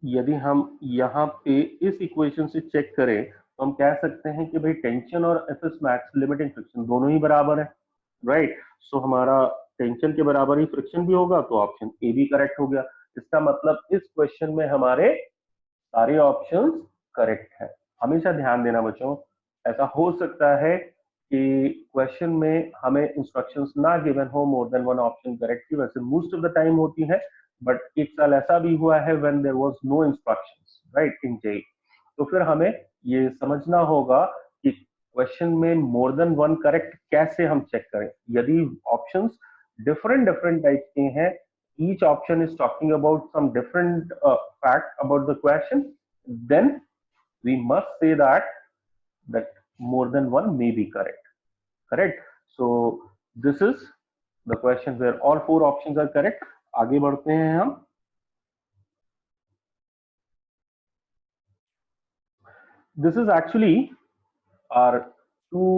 यदि हम यहाँ पे इस इक्वेशन से चेक करें तो हम कह सकते हैं कि भाई टेंशन और F S max limiting friction दोनों ही बराबर है, राइट? सो हमारा टेंशन के बराबर ही फ्रिक्शन भी होगा, तो ऑप्शन ए भी करेक्ट हो गया. इसका मतलब इस क्वेश्चन में हमारे सारे ऑप्शंस करेक्ट है. हमेशा ध्यान देना बच्चों, ऐसा हो सकता है कि क्वेश्चन में हमें इंस्ट्रक्शंस ना गिवन हो more than one option correct की, वैसे मोस्ट ऑफ द टाइम होती है, बट एक साल ऐसा भी हुआ है when there was no instructions, right, in JEE. तो फिर हमें ये समझना होगा कि क्वेश्चन में मोर देन वन करेक्ट कैसे हम चेक करें. यदि ऑप्शंस डिफरेंट डिफरेंट टाइप के हैं, each option is talking about some different fact about the question, then we must say that more than one may be correct. So this is the question where all four options are correct. आगे बढ़ते हैं हम. This is actually our two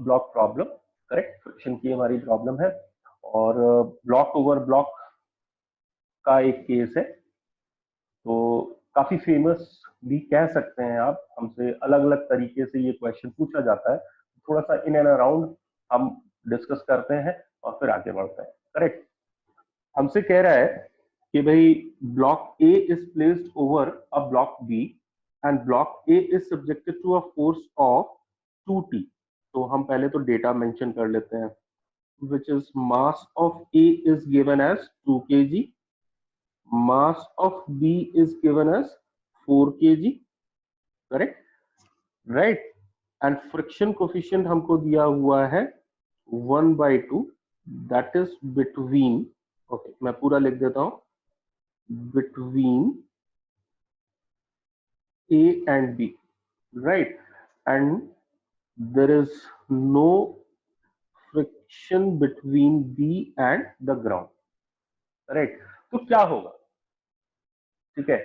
block problem, correct? Friction की हमारी problem है और block over block का एक केस है, तो काफी फेमस भी कह सकते हैं आप. हमसे अलग अलग तरीके से ये क्वेश्चन पूछा जाता है, थोड़ा सा इन एंड अराउंड हम डिस्कस करते हैं और फिर आगे बढ़ते हैं. करेक्ट. हमसे कह रहा है कि भाई block A is placed over a block B and block A is subjected to a force of 2t. तो हम पहले तो डेटा मेंशन कर लेते हैं, which is mass of A is given as 2 kg, mass of B is given as 4 kg, correct, right? And friction coefficient हमको दिया हुआ है 1/2, that is between, okay, मैं पूरा लिख देता हूं, between A and B, right? And there is no friction between B and the ground, correct? तो क्या होगा? ठीक है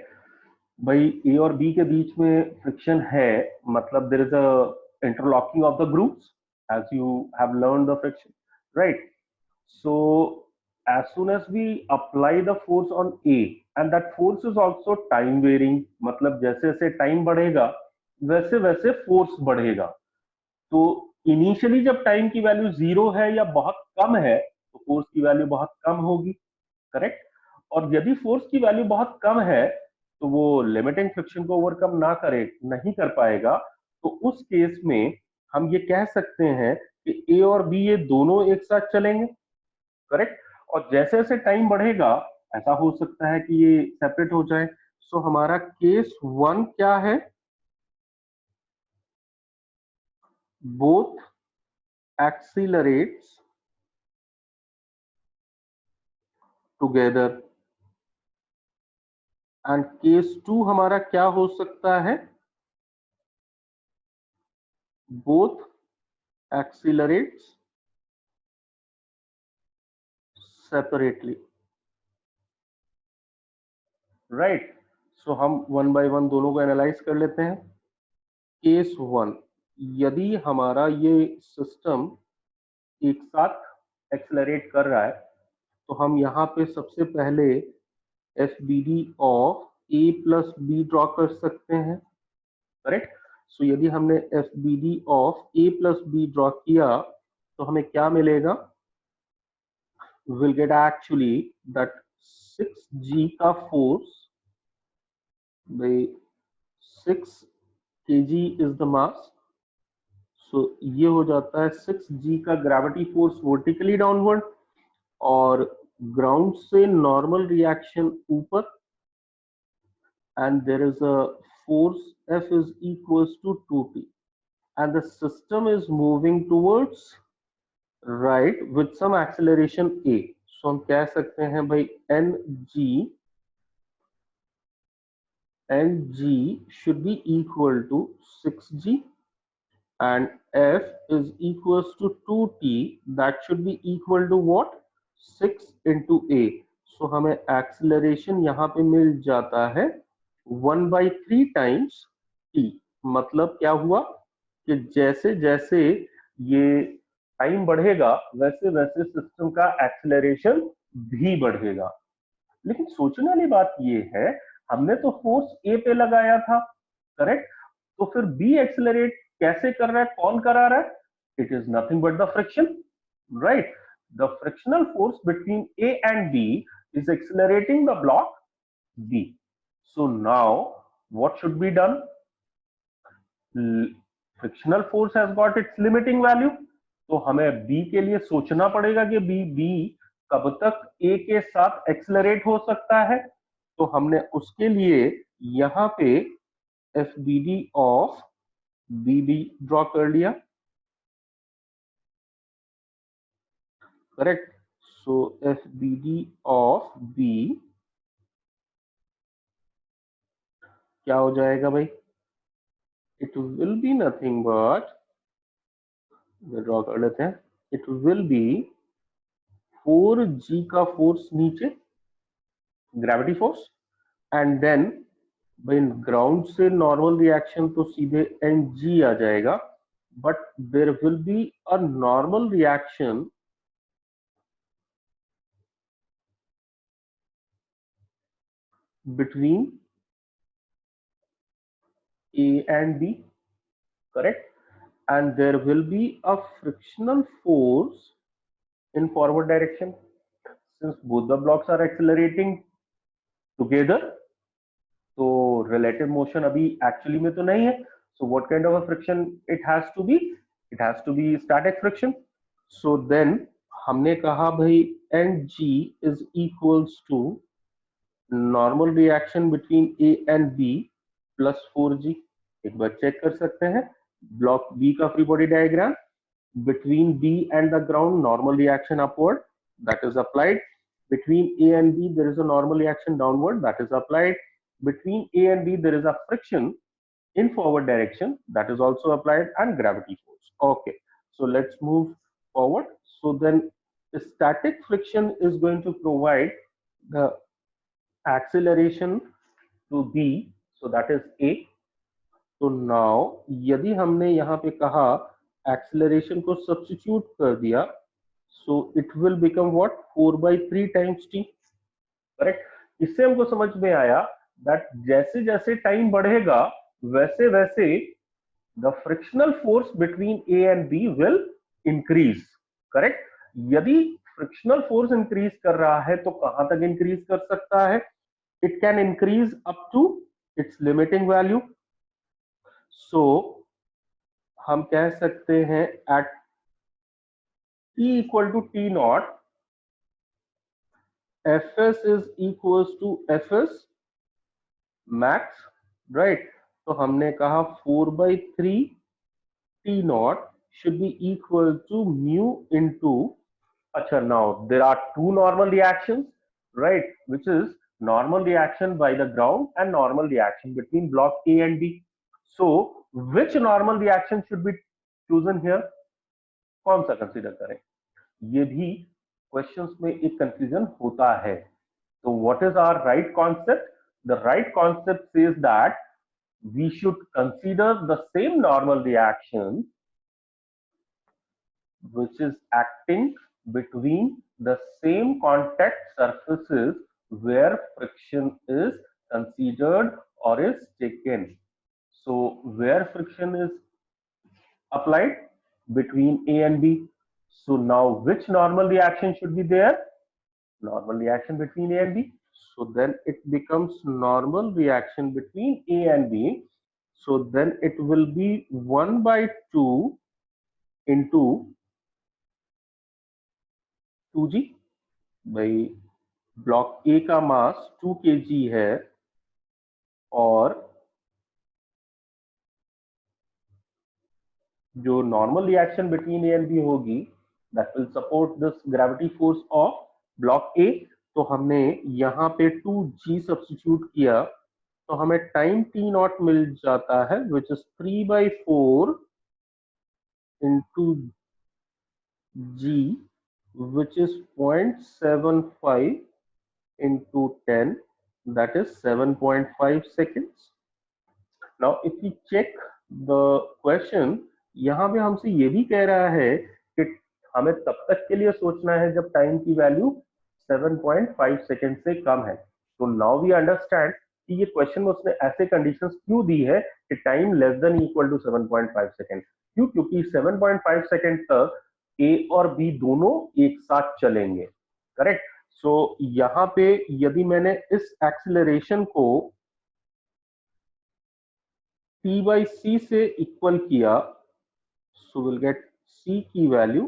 भाई, ए और बी के बीच में फ्रिक्शन है, मतलब there is a interlocking of the groups as you have learn the friction, right? So as soon as we apply the force on A and that force is also time varying, मतलब जैसे जैसे time बढ़ेगा वैसे वैसे force बढ़ेगा. तो initially जब time की वैल्यू जीरो है या बहुत कम है तो फोर्स की वैल्यू बहुत कम होगी, करेक्ट? और यदि फोर्स की वैल्यू बहुत कम है तो वो लिमिटिंग फ्रिक्शन को ओवरकम ना करे, नहीं कर पाएगा, तो उस केस में हम ये कह सकते हैं कि ए और बी ये दोनों एक साथ चलेंगे, करेक्ट? और जैसे जैसे टाइम बढ़ेगा ऐसा हो सकता है कि ये सेपरेट हो जाए. सो हमारा केस वन क्या है? Both accelerates together. And case two हमारा क्या हो सकता है? Both accelerates separately, right? So हम वन बाय वन दोनों को एनालाइज कर लेते हैं. केस वन, यदि हमारा ये सिस्टम एक साथ एक्सेलरेट कर रहा है तो हम यहाँ पे सबसे पहले F B D of A plus B draw कर सकते हैं, करेक्ट? सो यदि हमने F B D of A plus B draw किया तो हमें क्या मिलेगा? Will get actually that 6g का force by 6 kg is the mass, सो ये हो जाता है 6g का ग्रेविटी फोर्स वर्टिकली डाउनवर्ड, और ग्राउंड से नॉर्मल रिएक्शन ऊपर, and there is a force F is equals to 2t, and the system is moving towards right with some acceleration a. So हम कह सकते हैं भाई ng should be equal to 6g, and F is equals to 2t, that should be equal to what? 6 into a. So हमें acceleration यहाँ पे मिल जाता है 1/3 टाइम्स t. मतलब क्या हुआ कि जैसे जैसे ये टाइम बढ़ेगा वैसे वैसे सिस्टम का एक्सेलरेशन भी बढ़ेगा। लेकिन सोचने वाली बात ये है, हमने तो फोर्स ए पे लगाया था, करेक्ट? तो फिर बी एक्सेलरेट कैसे कर रहा है, कौन करा रहा है? It is nothing but the friction, right? The frictional force between A and B is accelerating the block B. So now what should be done? Frictional force has got its limiting value, तो हमें B के लिए सोचना पड़ेगा कि B कब तक A के साथ एक्सेलरेट हो सकता है। तो हमने उसके लिए यहां पे FBD ऑफ BB ड्रॉ कर लिया, correct? So FBD of B क्या हो जाएगा भाई? It will be nothing but, draw कर लेते हैं, इट विल बी 4g का फोर्स नीचे, ग्रेविटी फोर्स, एंड देन भाई ग्राउंड से नॉर्मल रिएक्शन तो सीधे ng आ जाएगा, but there will be a normal reaction between A and B, correct? And there will be a frictional force in forward direction. Since both the blocks are accelerating together, so relative motion अभी actually में तो नहीं है. So what kind of a friction it has to be? It has to be static friction. So then हमने कहा भाई Ng is equals to normal reaction between A and B plus 4g. एक बार check कर सकते हैं, block B का free body diagram, between B and the ground normal reaction upward, that is applied. Between A and B there is a normal reaction downward, that is applied. Between A and B there is a friction in forward direction, that is also applied, and gravity force. Okay, so let's move forward. So then the static friction is going to provide the acceleration to B, so that is A. तो now यदि हमने यहाँ पे कहा acceleration को substitute कर दिया, सो it will become what? 4/3 times T, correct? इससे हमको समझ में आया दैट जैसे जैसे टाइम बढ़ेगा वैसे वैसे the frictional force between A and B will increase, correct? यदि फ्रिक्शनल फोर्स इंक्रीज कर रहा है तो कहां तक इंक्रीज कर सकता है? It can increase up to its limiting value. So हम कह सकते हैं at t equal to t not, fs is equals to fs max, right? तो हमने कहा 4/3 t not should be equal to mu into, अच्छा, now there are two normal reactions, right, which is normal reaction by the ground and normal reaction between block A and B. So which normal reaction should be chosen here? कौन सा consider करें? ये भी questions में एक confusion होता है. तो what is our right concept? The right concept says that we should consider the same normal reaction which is acting between the same contact surfaces where friction is considered or is taken. So where friction is applied? Between A and B. So now which normal reaction should be there? Normal reaction between A and B. So then it becomes normal reaction between A and B. So then it will be 1/2 into 2g। भाई block ए का मास 2 kg है और जो normal reaction between A and B होगी that will support this gravity force of block A. तो हमने यहाँ पे 2g सब्स्टिट्यूट किया तो हमें टाइम टी नॉट मिल जाता है which is 3/4 into g which is 0.75 into 10, that is 7.5 seconds. Now if we check the question, यहाँ पे हमसे ये भी कह रहा है कि हमें तब तक के लिए सोचना है जब टाइम की वैल्यू 7.5 सेकेंड से कम है। तो नाउ वी अंडरस्टैंड कि ये क्वेश्चन में उसने ऐसे कंडीशंस क्यों दी है कि time less than equal to 7.5 second. क्यों? क्योंकि 7.5 सेकेंड तक ए और बी दोनों एक साथ चलेंगे। करेक्ट। सो यहाँ पे यदि मैंने इस एक्सीलरेशन को t by c से इक्वल किया, so we'll get c की value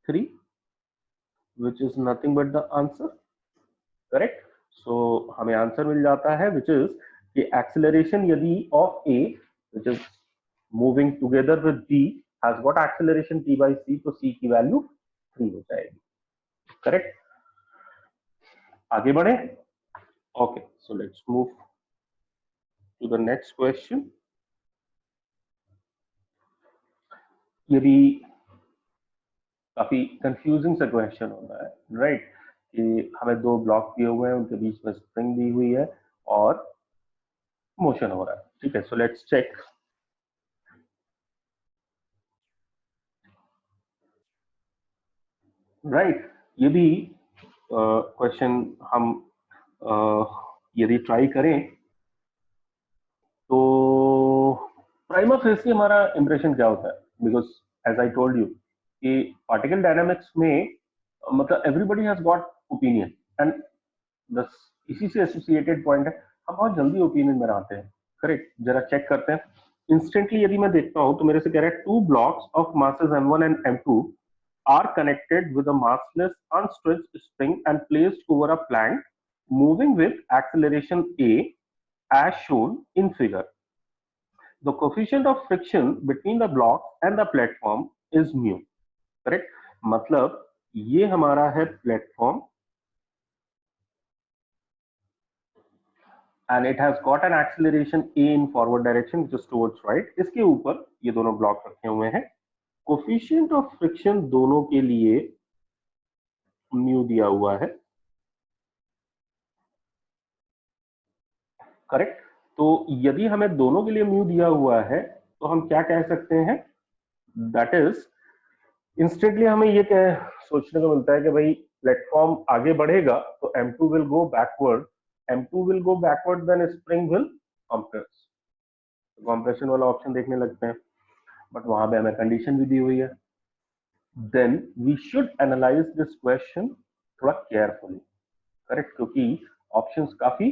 3 which is nothing but the answer. Correct. So हमें आंसर मिल जाता है which is कि एक्सीलरेशन यदि of a which is moving together with b has got acceleration t by c, तो c की value 3 हो जाएगी। करेक्ट। आगे बढ़े। Okay, so let's move to the next question. यदि काफी कंफ्यूजिंग सा क्वेश्चन होता है, राइट, कि हमें दो ब्लॉक दिए हुए हैं, उनके बीच में स्प्रिंग दी हुई है और मोशन हो रहा है। ठीक है, सो लेट्स चेक। राइट, ये भी क्वेश्चन हम यदि ट्राई करें तो प्राइमा फेसी हमारा इंप्रेशन क्या होता है? Because as I told you कि पार्टिकल डायनामिक्स में मतलब everybody has got opinion and बस इसी से एसोसिएटेड पॉइंट है, हम बहुत जल्दी ओपिनियन बनाते हैं। करेक्ट। जरा चेक करते हैं इंस्टेंटली। यदि मैं देखता हूं तो मेरे से कह रहा है two blocks of masses m1 and m2 are connected with a massless unstretched spring and placed over a plank moving with acceleration a as shown in figure. The coefficient of friction between the block and the platform is mu. Correct. मतलब ये हमारा है platform and it has got an acceleration a in forward direction which is towards right. इसके ऊपर ये दोनों block रखे हुए हैं। कोफिशिएंट ऑफ फ्रिक्शन दोनों के लिए म्यू दिया हुआ है। करेक्ट। तो यदि हमें दोनों के लिए म्यू दिया हुआ है तो हम क्या कह सकते हैं? दैट इज इंस्टेंटली हमें ये सोचने को मिलता है कि भाई प्लेटफॉर्म आगे बढ़ेगा तो m2 will go backward, m2 will go backward, then spring will compress. Compression वाला ऑप्शन देखने लगते हैं, बट वहां पे हमें कंडीशन भी दी हुई है। Then we should analyse this question थोड़ा केयरफुली। करेक्ट, क्योंकि ऑप्शंस काफी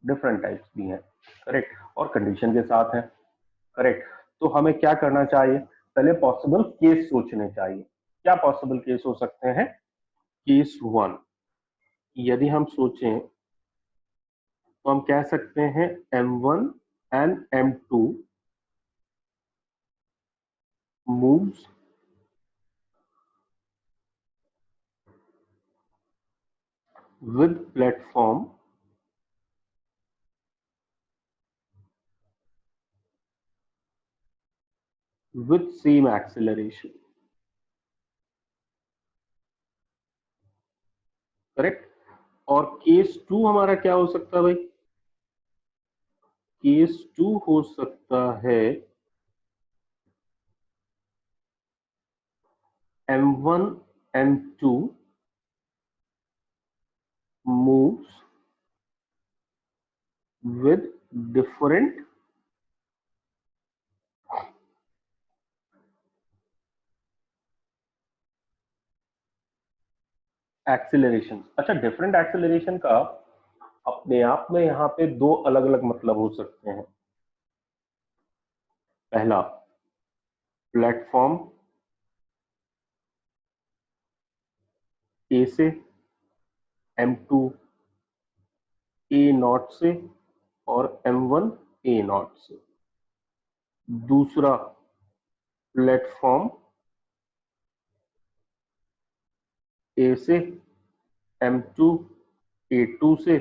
डिफरेंट टाइप्स भी हैं। करेक्ट, और कंडीशन के साथ है। करेक्ट। तो हमें क्या करना चाहिए? पहले पॉसिबल केस सोचने चाहिए। क्या पॉसिबल केस हो सकते हैं? केस 1 यदि हम सोचें तो हम कह सकते हैं m1 and m2 moves with platform with same acceleration। Correct. और केस 2 हमारा क्या हो सकता है भाई? केस 2 हो सकता है m1 m2 moves with different acceleration. अच्छा, डिफरेंट एक्सीलरेशन का अपने आप में यहाँ पे दो अलग अलग मतलब हो सकते हैं। पहला, प्लेटफॉर्म ए से, M2 A0 से और M1 A0 से। दूसरा प्लेटफॉर्म ए से, M2 A2 से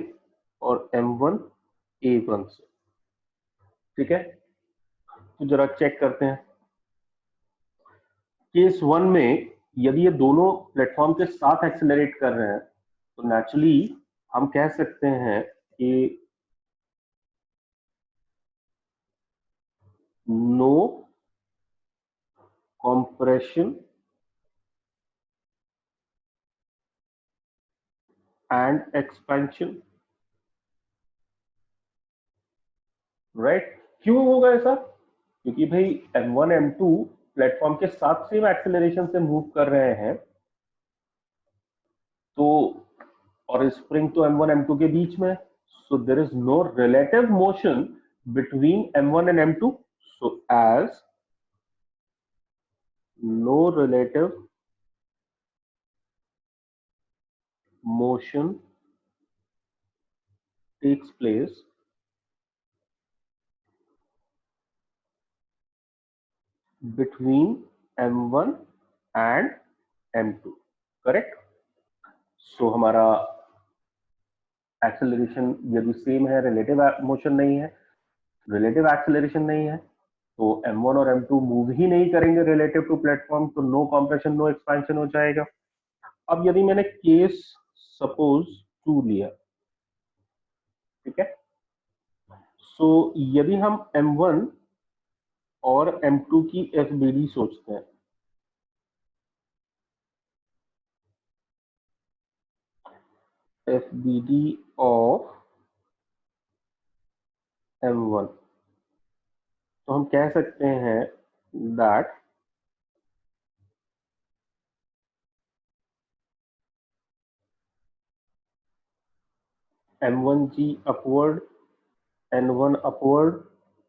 और M1 A1 से। ठीक है, तो जरा चेक करते हैं। केस 1 में यदि ये दोनों प्लेटफॉर्म के साथ एक्सेलरेट कर रहे हैं तो नेचुरली हम कह सकते हैं कि नो compression and expansion, राइट? क्यों होगा ऐसा? क्योंकि भाई M1 M2 प्लेटफॉर्म के साथ सेम एक्सेलरेशन से मूव कर रहे हैं, तो और स्प्रिंग तो M1 M2 के बीच में, so there is no relative motion between M1 and M2, so as no relative motion takes place between M1 and M2, correct? So हमारा एक्सेलरेशन यदि सेम है, रिलेटिव मोशन नहीं है, रिलेटिव एक्सेलरेशन नहीं है, तो M1 और M2 मूव ही नहीं करेंगे रिलेटिव टू प्लेटफॉर्म, तो नो कंप्रेशन नो एक्सपेंशन हो जाएगा। अब यदि मैंने केस सपोज 2 लिया, ठीक है, सो यदि हम M1 और M2 की FBD सोचते हैं, FBD ऑफ M1, तो हम कह सकते हैं that M1G upward, N1 upward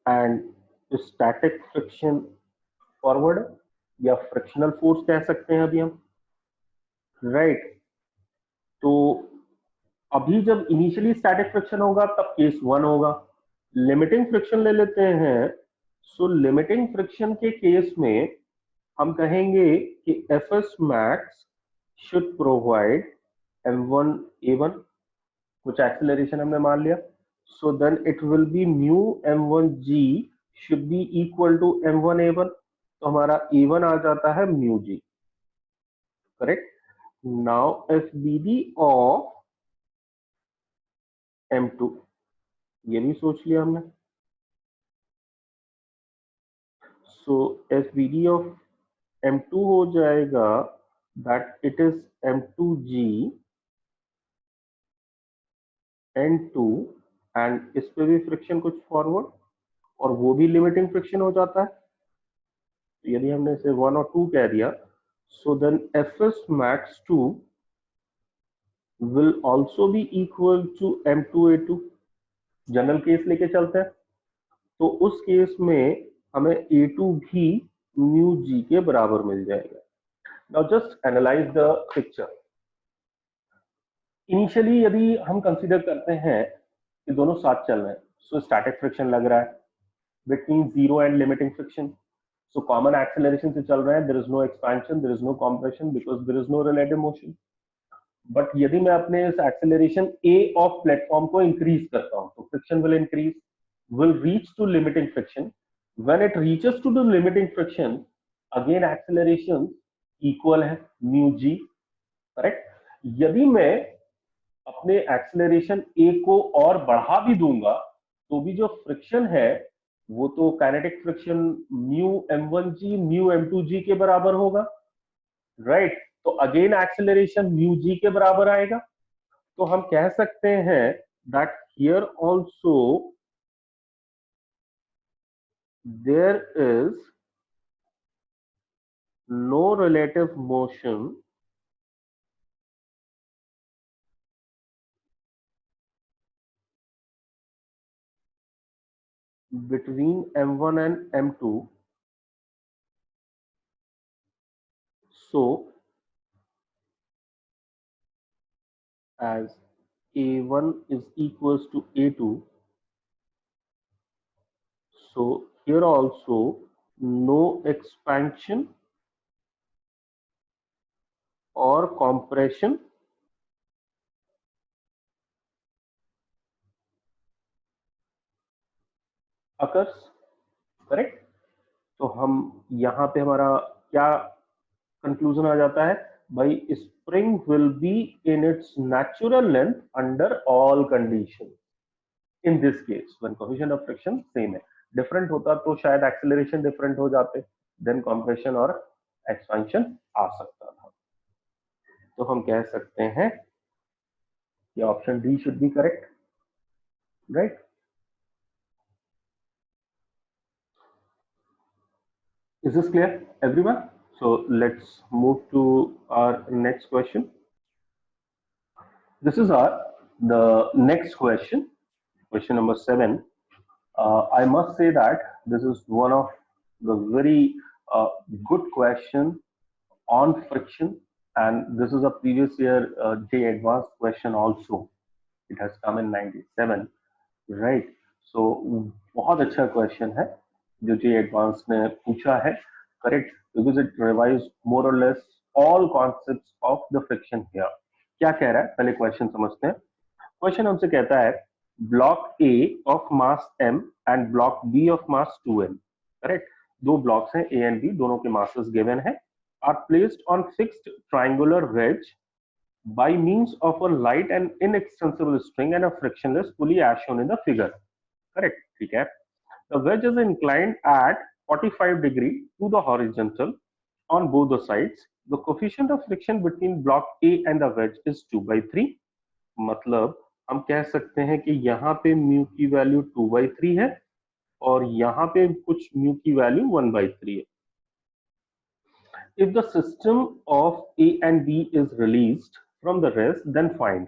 and static friction forward, या फ्रिक्शनल फोर्स कह सकते हैं अभी हम, राइट? तो अभी जब इनिशियली स्टैटिक फ्रिक्शन होगा तब केस 1 होगा। लिमिटिंग फ्रिक्शन ले लेते हैं, सो लिमिटिंग फ्रिक्शन के केस में हम कहेंगे कि Fs max should provide M1 A1, कुछ एक्सेलरेशन हमने मान लिया, so then it will be mu M1G should be equal to M1 A1, तो हमारा A1 आ जाता है mu ji, correct? Now FBD of M2, ये भी सोच लिया हमने, सो FBD ऑफ M2 हो जाएगा that it is M2G N2, and इस पे भी फ्रिक्शन कुछ फॉरवर्ड, और वो भी लिमिटिंग फ्रिक्शन हो जाता है, तो यदि हमने इसे 1 और 2 कह दिया, so then Fs max 2 will also be equal to M2A2। General case लेके चलते हैं, तो उस केस में हमें A2 भी म्यू जी के बराबर मिल जाएगा। Now just analyse the picture. Initially यदि हम कंसीडर करते हैं कि दोनों साथ चल रहे हैं, सो स्टैटिक फ्रिक्शन लग रहा है between zero and limiting friction, so common acceleration से चल रहे हैं, there is no expansion, there is no compression because there is no relative motion. But यदि मैं अपने इस एक्सेलरेशन ए ऑफ प्लेटफॉर्म को इंक्रीज करता हूं, तो friction will increase, will reach to limiting friction, when it reaches to the limiting friction, again acceleration equal है mu जी, correct? यदि मैं अपने एक्सेलरेशन ए को और बढ़ा भी दूंगा तो भी जो फ्रिक्शन है वो तो kinetic friction mu M1G mu M2G के बराबर होगा, राइट? तो अगेन एक्सेलरेशन म्यू जी के बराबर आएगा, तो हम कह सकते हैं that here also there is no relative motion between M1 and M2, so as A1 is equals to A2. So here also no expansion or compression occurs, correct. तो हम यहाँ पे हमारा क्या कंक्लूजन आ जाता है भाई, spring will be in its natural length under all condition. In this case when coefficient of friction same है, डिफरेंट होता तो शायद एक्सेलरेशन डिफरेंट हो जाते, देन कंप्रेशन और एक्सपेंशन आ सकता था। तो हम कह सकते हैं कि option D should be correct, right. Is this clear, everyone? So let's move to our next question. This is our the next question, question number 7. I must say that this is one of the very good question on friction, and this is a previous year J advanced question also. It has come in 97, right? So बहुत अच्छा question है जो J advanced ने पूछा है, correct? Because it revises more or less all concepts of the friction here. क्या कह रहा है पहले क्वेश्चन समझते हैं। क्वेश्चन हमसे कहता है block A of mass m and block B of mass 2m, correct. दो ब्लॉक्स हैं ए एंड बी, दोनों के मासेस गिवन है, are placed on fixed triangular wedge by means of a light and inextensible string and a frictionless pulley as shown in the figure, correct, ठीक है। The wedge is inclined at 45 degree to the horizontal on both the sides. The coefficient of friction between block A and the wedge is 2/3. मतलब हम कह सकते हैं कि यहाँ पे म्यू की वैल्यू 2/3 है और यहाँ पे कुछ म्यू की वैल्यू 1/3 है। If the system of A and B is released from the rest, then find.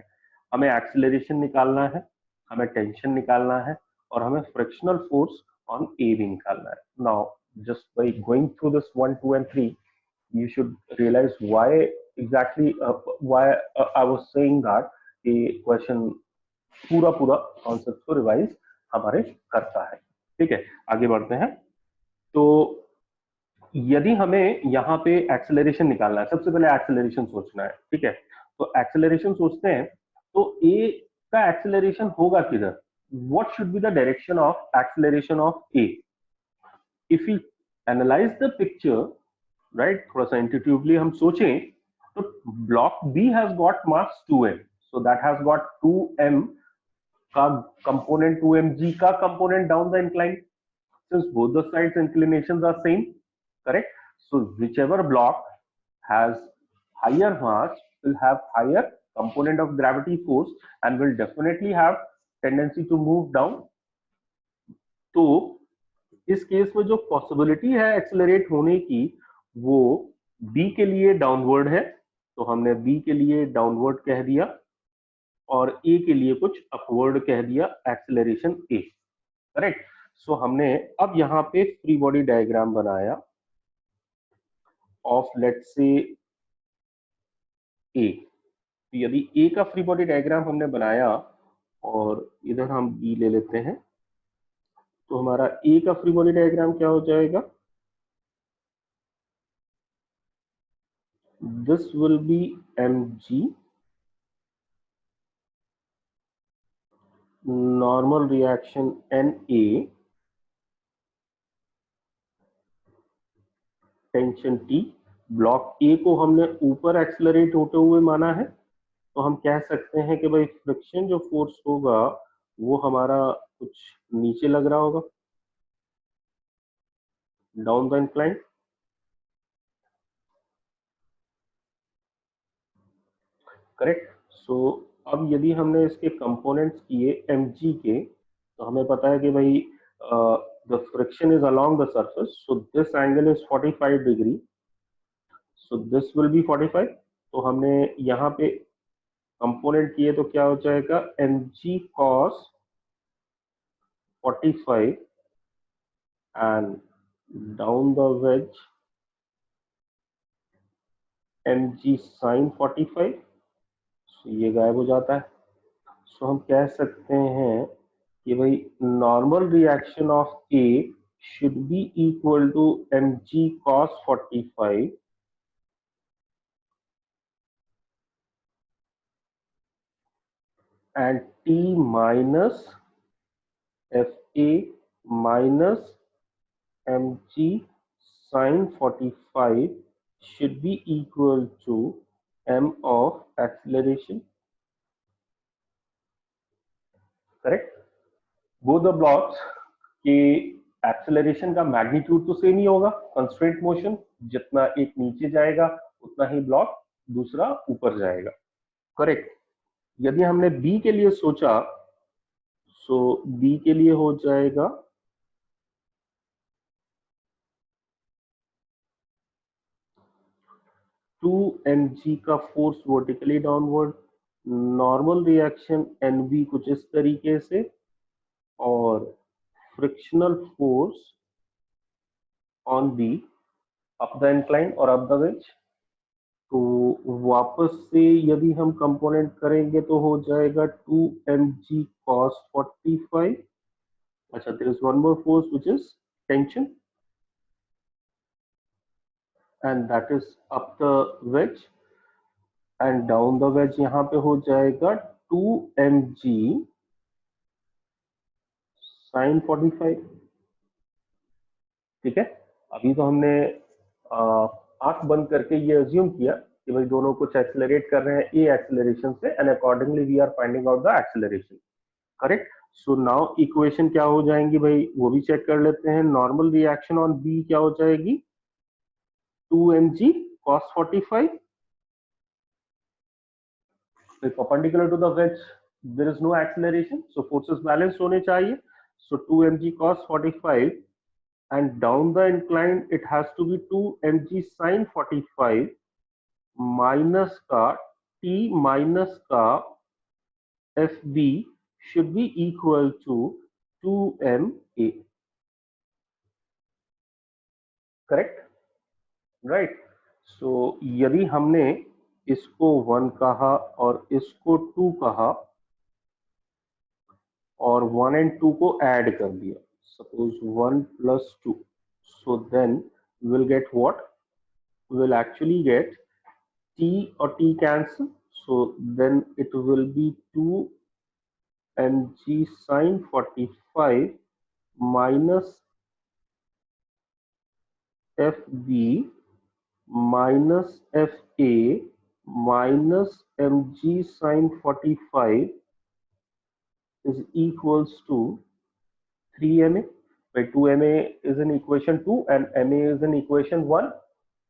हमें एक्सीलरेशन निकालना है, हमें टेंशन निकालना है और हमें फ्रिक्शनल फोर्स ऑन ए भी निकालना है। Now just by going through this 1, 2 and 3, you should realize why exactly why I was saying that a question पूरा पूरा कॉन्सेप्ट को रिवाइज हमारे करता है। ठीक है, आगे बढ़ते हैं। तो यदि हमें यहाँ पे एक्सेलरेशन निकालना है, सबसे पहले एक्सेलरेशन सोचना है, ठीक है। तो एक्सेलरेशन सोचते हैं तो ए का एक्सेलरेशन होगा किधर, what should be the direction of acceleration of A. If you analyse the picture, right, थोड़ा सा इंट्यूटिवली हम सोचें तो block B has got mass 2m, so that has got 2m का कंपोनेंट, 2mg का component down the incline, since both the sides inclinations are same, correct? So whichever block has higher mass will have higher component of gravity force and will definitely have tendency to move down. तो इस case में जो possibility है accelerate होने की वो B के लिए डाउनवर्ड है, तो हमने B के लिए डाउनवर्ड कह दिया और A के लिए कुछ अपवर्ड कह दिया, एक्सेलरेशन A, करेक्ट। सो हमने अब यहाँ पे फ्री बॉडी डायग्राम बनाया ऑफ लेट्स से ए। तो यदि ए का फ्री बॉडी डायग्राम हमने बनाया और इधर हम बी ले लेते हैं, तो हमारा ए का फ्री बॉडी डायग्राम क्या हो जाएगा, this will B mg, normal reaction Na, tension T। Block ए को हमने ऊपर एक्सेलरेट होते हुए माना है, तो हम कह सकते हैं कि भाई फ्रिक्शन जो फोर्स होगा वो हमारा कुछ नीचे लग रहा होगा, डाउन द इंक्लाइन, करेक्ट। सो अब यदि हमने इसके कंपोनेंट्स किए mg के, तो हमें पता है कि भाई the friction is along the surface, so this angle is 45 degree, so this will B 45। तो हमने यहाँ पे कंपोनेंट किए तो क्या हो जाएगा, mg cos 45 and down the wedge mg sin 45, ये गायब हो जाता है। सो हम कह सकते हैं कि भाई normal reaction of A should be equal to mg cos 45 and t minus fa minus mg sin 45 should be equal to m of acceleration. Correct? Both the blocks के एक्सेलरेशन का मैग्नीट्यूड तो सेम ही होगा, constraint motion, जितना एक नीचे जाएगा उतना ही block दूसरा ऊपर जाएगा। करेक्ट। यदि हमने बी के लिए सोचा, सो बी के लिए हो जाएगा 2mg का force vertically downward, normal reaction N V कुछ इस तरीके से, और frictional force on B up the incline और अप द वेज। तो वापस से यदि हम कंपोनेंट करेंगे तो हो जाएगा 2mg cos 45। अच्छा, there is one more force which is tension and that is up the wedge and down the wedge. यहाँ पे हो जाएगा 2mg sin 45। ठीक है। अभी तो हमने आंख बंद करके ये अज्यूम किया कि भाई दोनों कुछ एक्सेलरेट कर रहे हैं ए एक्सेलरेशन से, and accordingly we are finding out the acceleration. Correct. So now equation क्या हो जाएंगी भाई, वो भी चेक कर लेते हैं। नॉर्मल रिएक्शन ऑन बी क्या हो जाएगी, 2mg cos 45, perpendicular to the wedge there is no acceleration, so forces balanced होने चाहिए। So 2mg cos 45 and down the incline it has to be 2mg sin 45 minus का t minus का fb should be equal to 2ma। Correct, right. So यदि हमने इसको 1 कहा और इसको 2 कहा और 1 एंड 2 को ऐड कर दिया, suppose 1 plus 2, so then will get what, will actually get t और t cancel, so then it will be 2mg sin 45 minus fb minus fa minus mg sin 45 is equals to 3ma, where 2ma is in equation 2 and ma is in equation 1.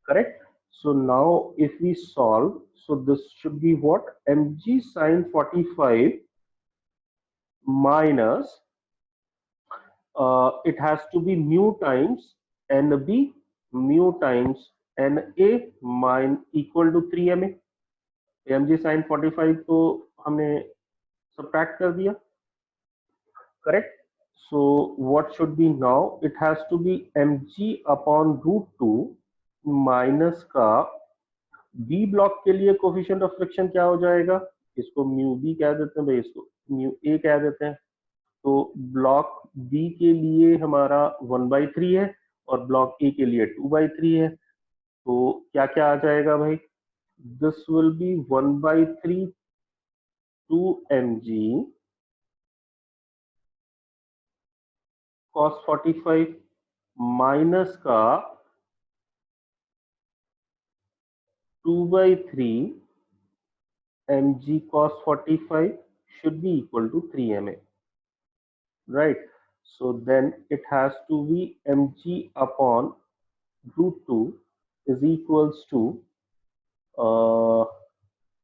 Correct. So now if we solve, so this should be what, mg sin 45 minus it has to be mu times nb, mu times na min equal to 3ma। mg sin 45 तो हमने subtract कर दिया। Correct. So what should be now, it has to be mg upon root 2 minus का B block के लिए coefficient of friction क्या हो जाएगा, इसको म्यू बी कह देते हैं भाई, इसको म्यू ए कह देते हैं। तो ब्लॉक बी के लिए हमारा 1/3 है और ब्लॉक ए के लिए 2/3 है। तो क्या क्या आ जाएगा भाई, this will B 1/3 2mg cos 45 minus का 2/3 mg cos 45 should be equal to 3ma, right? So then it has to be mg upon root 2 is equals to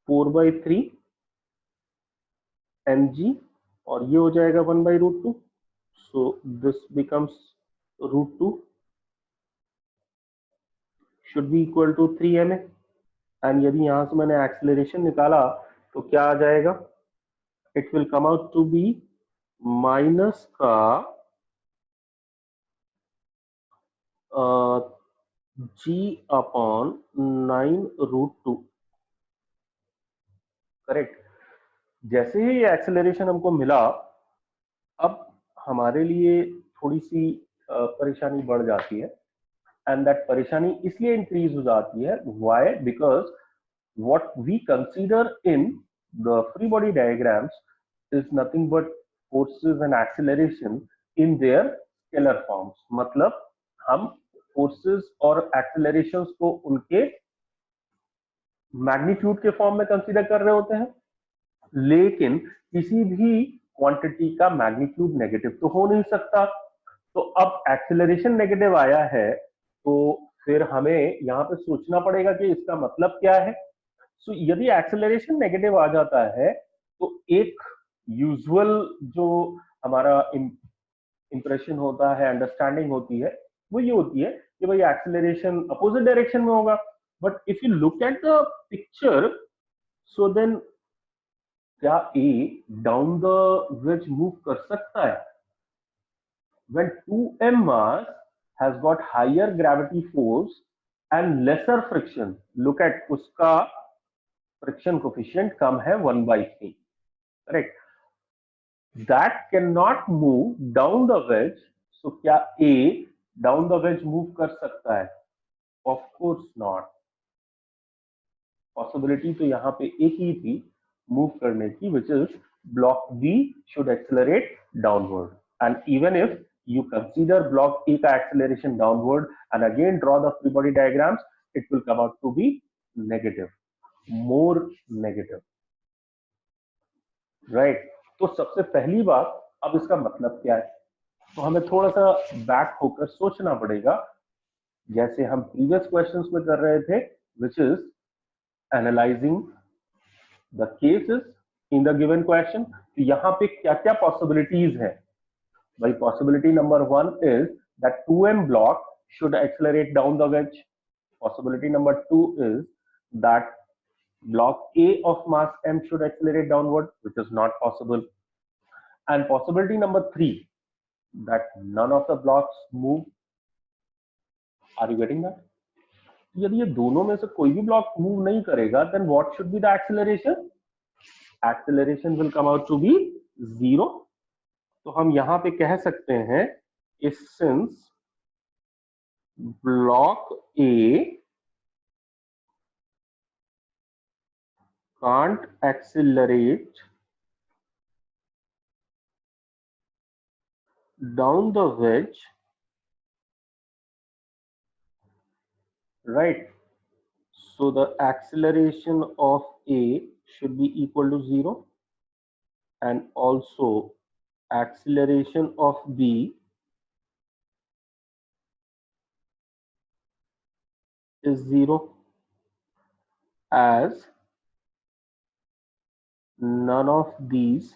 4/3 mg, और ये हो जाएगा 1/√2। so this becomes root 2 should be equal to 3ma, and यदि यहां से मैंने acceleration निकाला तो क्या आ जाएगा, it will come out to be minus का g upon 9√2। करेक्ट। जैसे ही ये एक्सेलरेशन हमको मिला, अब हमारे लिए थोड़ी सी परेशानी बढ़ जाती है, एंड दैट परेशानी इसलिए इंक्रीज हो जाती है, why? Because what we consider in the free body diagrams is nothing but forces and acceleration in their scalar forms. मतलब हम forces और accelerations को उनके मैग्नीट्यूड के फॉर्म में कंसीडर कर रहे होते हैं, लेकिन किसी भी क्वांटिटी का मैग्नीट्यूड नेगेटिव तो हो नहीं सकता। तो अब एक्सेलरेशन नेगेटिव आया है, तो फिर हमें यहाँ पे सोचना पड़ेगा कि इसका मतलब क्या है। सो यदि एक्सेलरेशन नेगेटिव आ जाता है, तो एक यूजुअल जो हमारा इंप्रेशन होता है, अंडरस्टैंडिंग होती है, वो ये होती है कि भाई एक्सेलरेशन अपोजिट डायरेक्शन में होगा। But if you look at the picture, so then क्या A down the wedge move कर सकता है? when 2m mass has got higher gravity force and lesser friction, look at उसका friction coefficient कम है 1/3, correct? That cannot move down the wedge. So क्या A down the wedge move कर सकता है? Of course not. Possibility तो यहाँ पे एक ही थी move करने की, which is block B should accelerate downward. And even if you consider block A का acceleration downward and again draw the free body diagrams, it will come out to be negative, more negative. Right तो सबसे पहली बात, अब इसका मतलब क्या है? तो हमें थोड़ा सा बैक होकर सोचना पड़ेगा, जैसे हम प्रीवियस क्वेश्चंस में कर रहे थे, which is analysing the cases in the given question. तो यहाँ पे क्या क्या पॉसिबिलिटीज है? भाई possibility number 1 is that 2m block should accelerate down the veg. Possibility number 2 is that block A of mass m should accelerate downward, which is not possible. And possibility number 3, that none of the blocks move. Are you getting that? यदि ये दोनों में से कोई भी block move नहीं करेगा, then what should be the acceleration? Acceleration will come out to be 0. तो हम यहां पे कह सकते हैं, since block A can't accelerate down the wedge, right? So the acceleration of A should be equal to 0, and also acceleration of B is 0, as none of these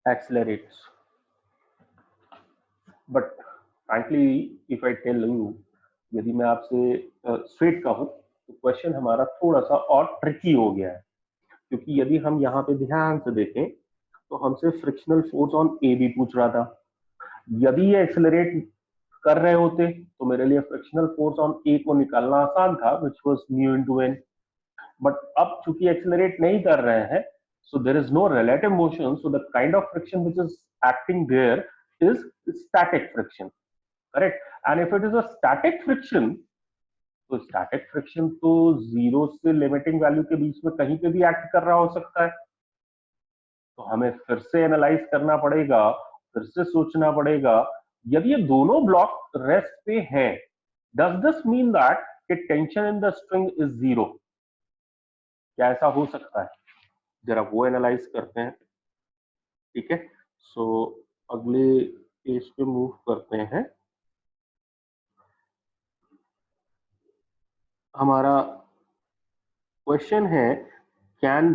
accelerates. But frankly, if I tell you, यदि मैं आपसे straight कहूं, तो question हमारा थोड़ा सा और tricky हो गया है, क्योंकि यदि हम यहाँ पे ध्यान से देखें, तो हमसे फ्रिक्शनल फोर्स ऑन ए भी पूछ रहा था। यदि ये एक्सेलरेट कर रहे होते, तो मेरे लिए फ्रिक्शनल फोर्स ऑन ए को निकालना आसान था, which was mu into n. But अब चूंकि एक्सेलरेट नहीं कर रहे हैं, so there is no relative motion, so the kind of friction which is acting there is static friction, correct? And if it is a static friction, तो static friction तो 0 से limiting value के बीच में कहीं पे भी एक्ट कर रहा हो सकता है। तो हमें फिर से एनालाइज करना पड़ेगा, फिर से सोचना पड़ेगा, यदि ये दोनों ब्लॉक रेस्ट पे हैं, डज दिस मीन दैट कि tension in the string is 0? क्या ऐसा हो सकता है? जरा वो एनालाइज करते हैं, ठीक है? सो अगले पेज पे मूव करते हैं। हमारा क्वेश्चन है, can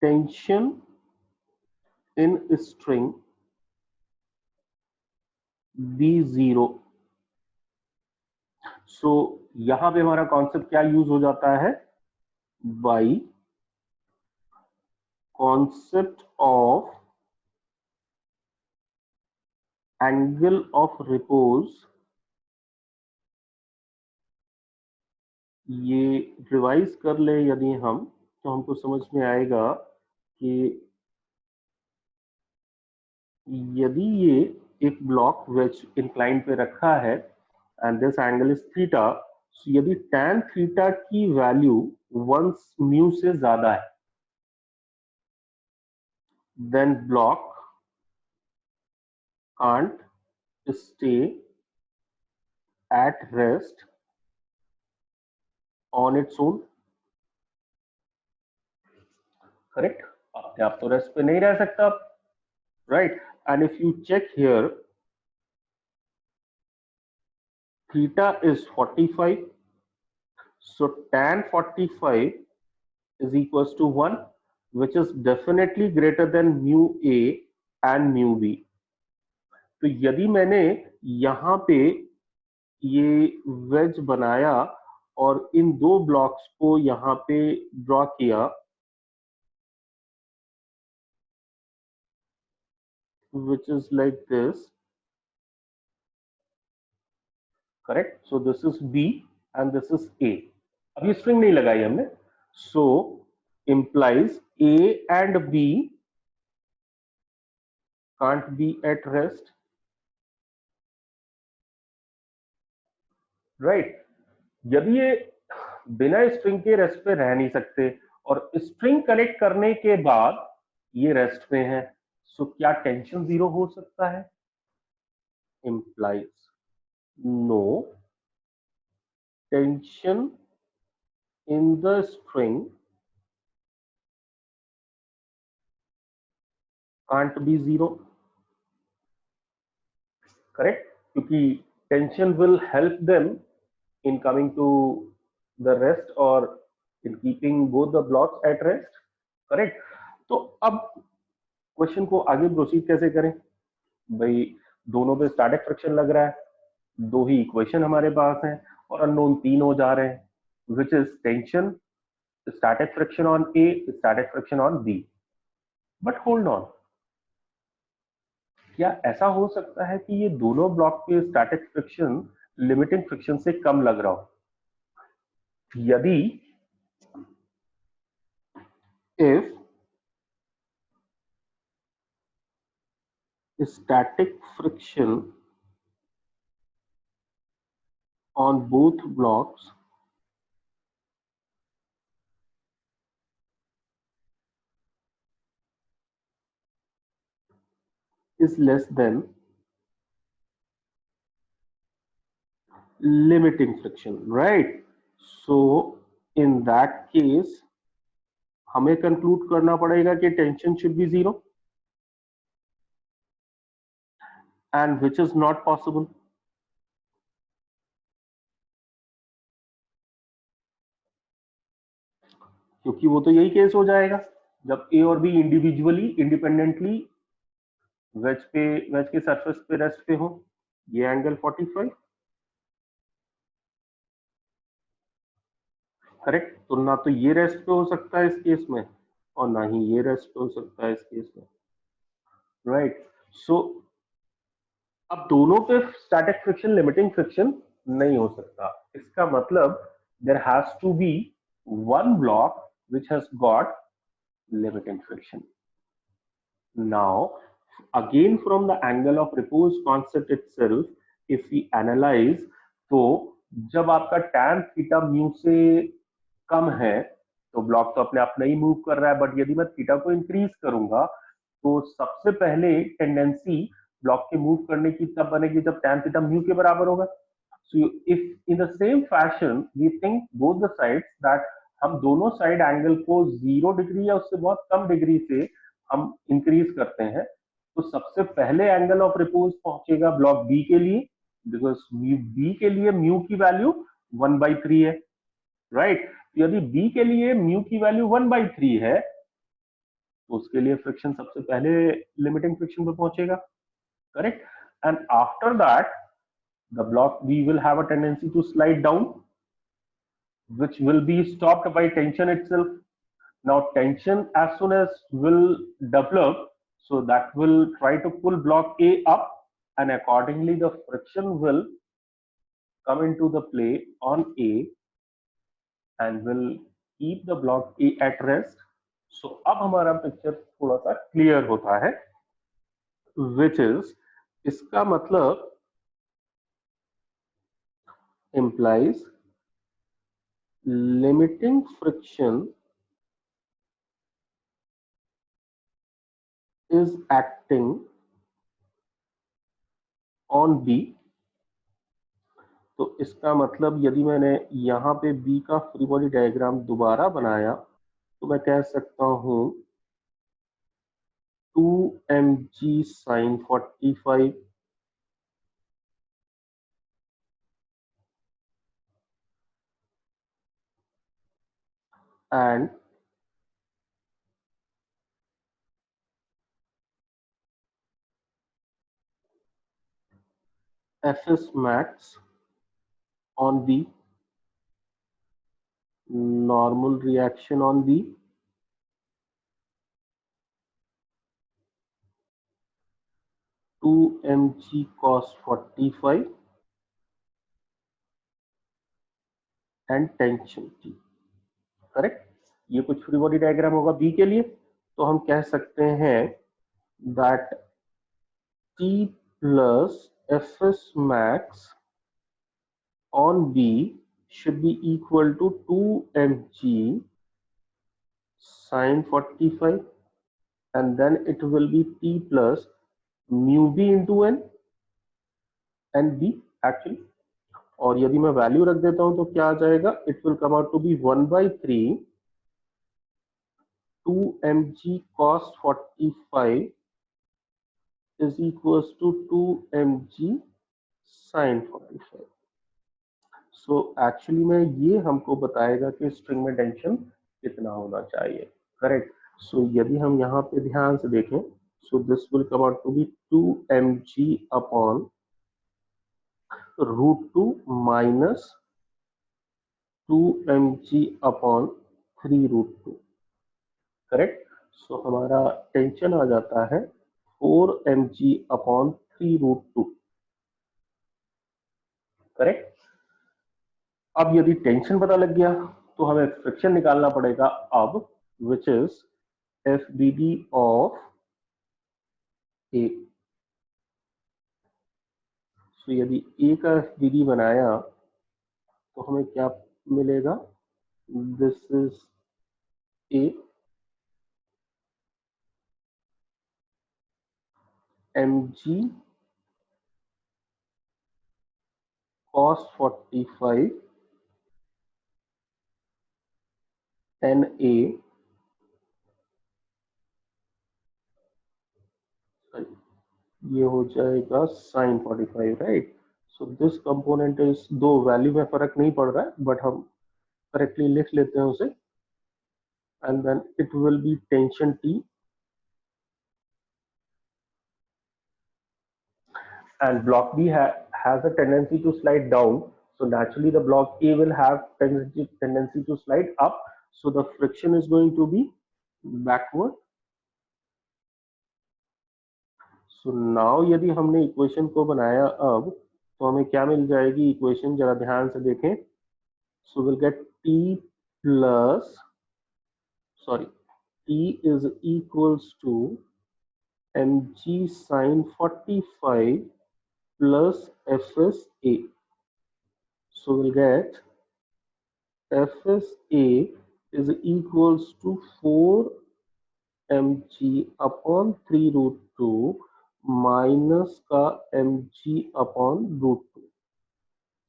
tension in string be 0? So यहां पे हमारा कॉन्सेप्ट क्या यूज हो जाता है? By concept of angle of repose, ये रिवाइज कर ले यदि हम, तो हमको समझ में आएगा कि यदि ये एक ब्लॉक वेज इंक्लाइन पे रखा है and this angle is theta, यदि tan थीटा की वैल्यू 1 म्यू से ज्यादा है, then block can't stay at rest on its own. Correct, अपने आप तो रेस्ट पे नहीं रह सकता, right. And if you check here, theta is 45, so tan 45 is equals to 1, which is definitely greater than mu a and mu b। तो यदि मैंने यहाँ पे ये वेज बनाया और इन दो ब्लॉक्स को यहाँ पे ड्रॉ किया, which is like this, correct? So this is B and this is A। अब ये स्ट्रिंग नहीं लगाई हमने, so implies A and B can't be at rest, right? यदि ये बिना स्ट्रिंग के रेस्ट पे रह नहीं सकते और स्ट्रिंग कनेक्ट करने के बाद ये रेस्ट पे है, सो क्या टेंशन जीरो हो सकता है? implies no tension in the string can't be zero, correct? क्योंकि tension will help them in coming to the rest or in keeping both the blocks at rest, correct? तो अब question को आगे proceed कैसे करें भाई? दोनों पे स्टैटिक फ्रिक्शन लग रहा है, दो ही इक्वेशन हमारे पास हैं और अननोन तीन हो जा रहे हैं, which is tension, static friction on A, static friction on B. But hold on, क्या ऐसा हो सकता है कि ये दोनों ब्लॉक पे स्टैटिक फ्रिक्शन लिमिटिंग फ्रिक्शन से कम लग रहा हो? यदि if static friction on both blocks is less than limiting friction, right? So in that case हमें कंक्लूड करना पड़ेगा कि tension should be zero, and which is not possible. क्योंकि वो तो यही केस हो जाएगा जब ए और बी इंडिविजुअली इंडिपेंडेंटली वेज के सरफेस पे रेस्ट पे हो। ये एंगल 45, करेक्ट? तो ना तो ये रेस्ट पे हो सकता है इस केस में और ना ही ये रेस्ट पे हो सकता है इस केस में, राइट? सो अब दोनों पे स्टैटिक फ्रिक्शन लिमिटिंग फ्रिक्शन नहीं हो सकता। इसका मतलब there has to be one block which has got limiting friction. Now, again from the angle of repose concept itself, if we analyze, तो जब आपका tan थीटा म्यू से कम है तो ब्लॉक तो अपने आप नहीं मूव कर रहा है, बट यदि मैं थीटा को इंक्रीज करूंगा तो सबसे पहले टेंडेंसी ब्लॉक के मूव करने की तब बनेगी जब tan थीटा म्यू के बराबर होगा। So if in the same fashion we think both the sides that हम दोनों साइड एंगल को 0 डिग्री या उससे बहुत कम डिग्री से हम इंक्रीज करते हैं, तो सबसे पहले एंगल ऑफ रिपोज पहुंचेगा ब्लॉक बी के लिए, बिकॉज बी के लिए म्यू की वैल्यू 1/3 है, राइट? यदि बी के लिए म्यू की वैल्यू 1/3 है तो उसके लिए फ्रिक्शन सबसे पहले लिमिटिंग फ्रिक्शन पे पहुंचेगा, correct? And after that the block B will have a tendency to slide down, which will be stopped by tension itself. Now tension as soon as will develop, so that will try to pull block A up, and accordingly the friction will come into the play on A and will keep the block A at rest. So अब हमारा picture थोड़ा सा clear होता है, which is इसका मतलब implies limiting friction is acting on B. तो इसका मतलब यदि मैंने यहाँ पे B का फ्री बॉडी डायग्राम दोबारा बनाया तो मैं कह सकता हूँ 2mg sin 45 and Fs max on B, normal reaction on B, two mg cos 45 and tension T. Correct, ये कुछ फ्री बॉडी डायग्राम होगा बी के लिए, तो हम कह सकते हैं that T plus Fs max on B should be equal to 2mg sin 45 and then it will be T plus mu B into n and B actually. और यदि मैं वैल्यू रख देता हूं तो क्या आ जाएगा, it will come out to be 1/3 2mg cos 45 is equals to 2mg sin 45. So actually में ये हमको बताएगा कि स्ट्रिंग में टेंशन कितना होना चाहिए, करेक्ट. सो यदि हम यहाँ पे ध्यान से देखें, so this will come out to be 2mg upon √2 minus 2mg upon 3√2, correct. So हमारा टेंशन आ जाता है 4mg अपॉन 3√2, करेक्ट. अब यदि टेंशन पता लग गया तो हमें फ्रिक्शन निकालना पड़ेगा अब, which is FBD of A. सो यदि A का FBD बनाया तो हमें क्या मिलेगा, this is A mg cos 45 NA, ये हो जाएगा sin 45, right. So this component is, दो वैल्यू में फर्क नहीं पड़ रहा है बट हम करेक्टली लिख लेते हैं उसे, and then it will be tension T and block B has a tendency to slide down, so naturally the block A will have tendency to slide up, so the friction is going to be backward. So now यदि हमने equation को बनाया अब, तो हमें क्या मिल जाएगी equation, जरा ध्यान से देखें. So we'll get T plus, sorry, T is equals to mg sin 45 plus FSA. So we'll get FSA is equals to 4 mg upon 3√2 minus का mg upon √2.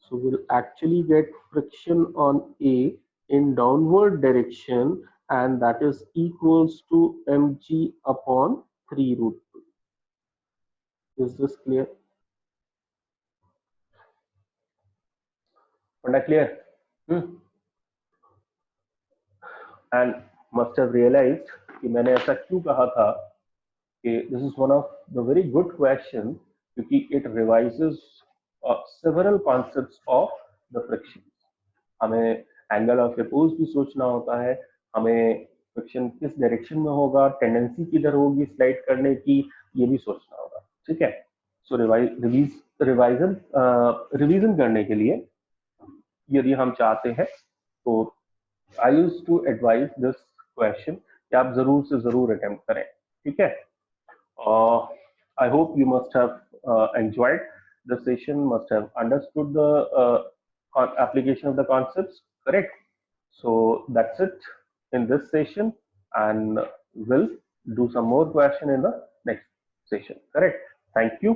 So we'll actually get friction on A in downward direction, and that is equals to mg upon 3√2. Is this clear? Clear? And must have realized कि मैंने ऐसा क्यों कहा था कि this is one of the very good question, क्योंकि it revises several concepts of the friction. हमें angle of repose भी सोचना होता है, हमें फ्रिक्शन किस डायरेक्शन में होगा, टेंडेंसी किधर होगी स्लाइड करने की, ये भी सोचना होगा, ठीक है. सो रिवीजन करने के लिए यदि हम चाहते हैं तो I use to advise this question कि आप जरूर से जरूर अटेम्प्ट करें, ठीक है। I hope you must have enjoyed the session, must have understood the application of the concepts, correct? So that's it in this session, and we'll do some more question in the next session, correct? Thank you.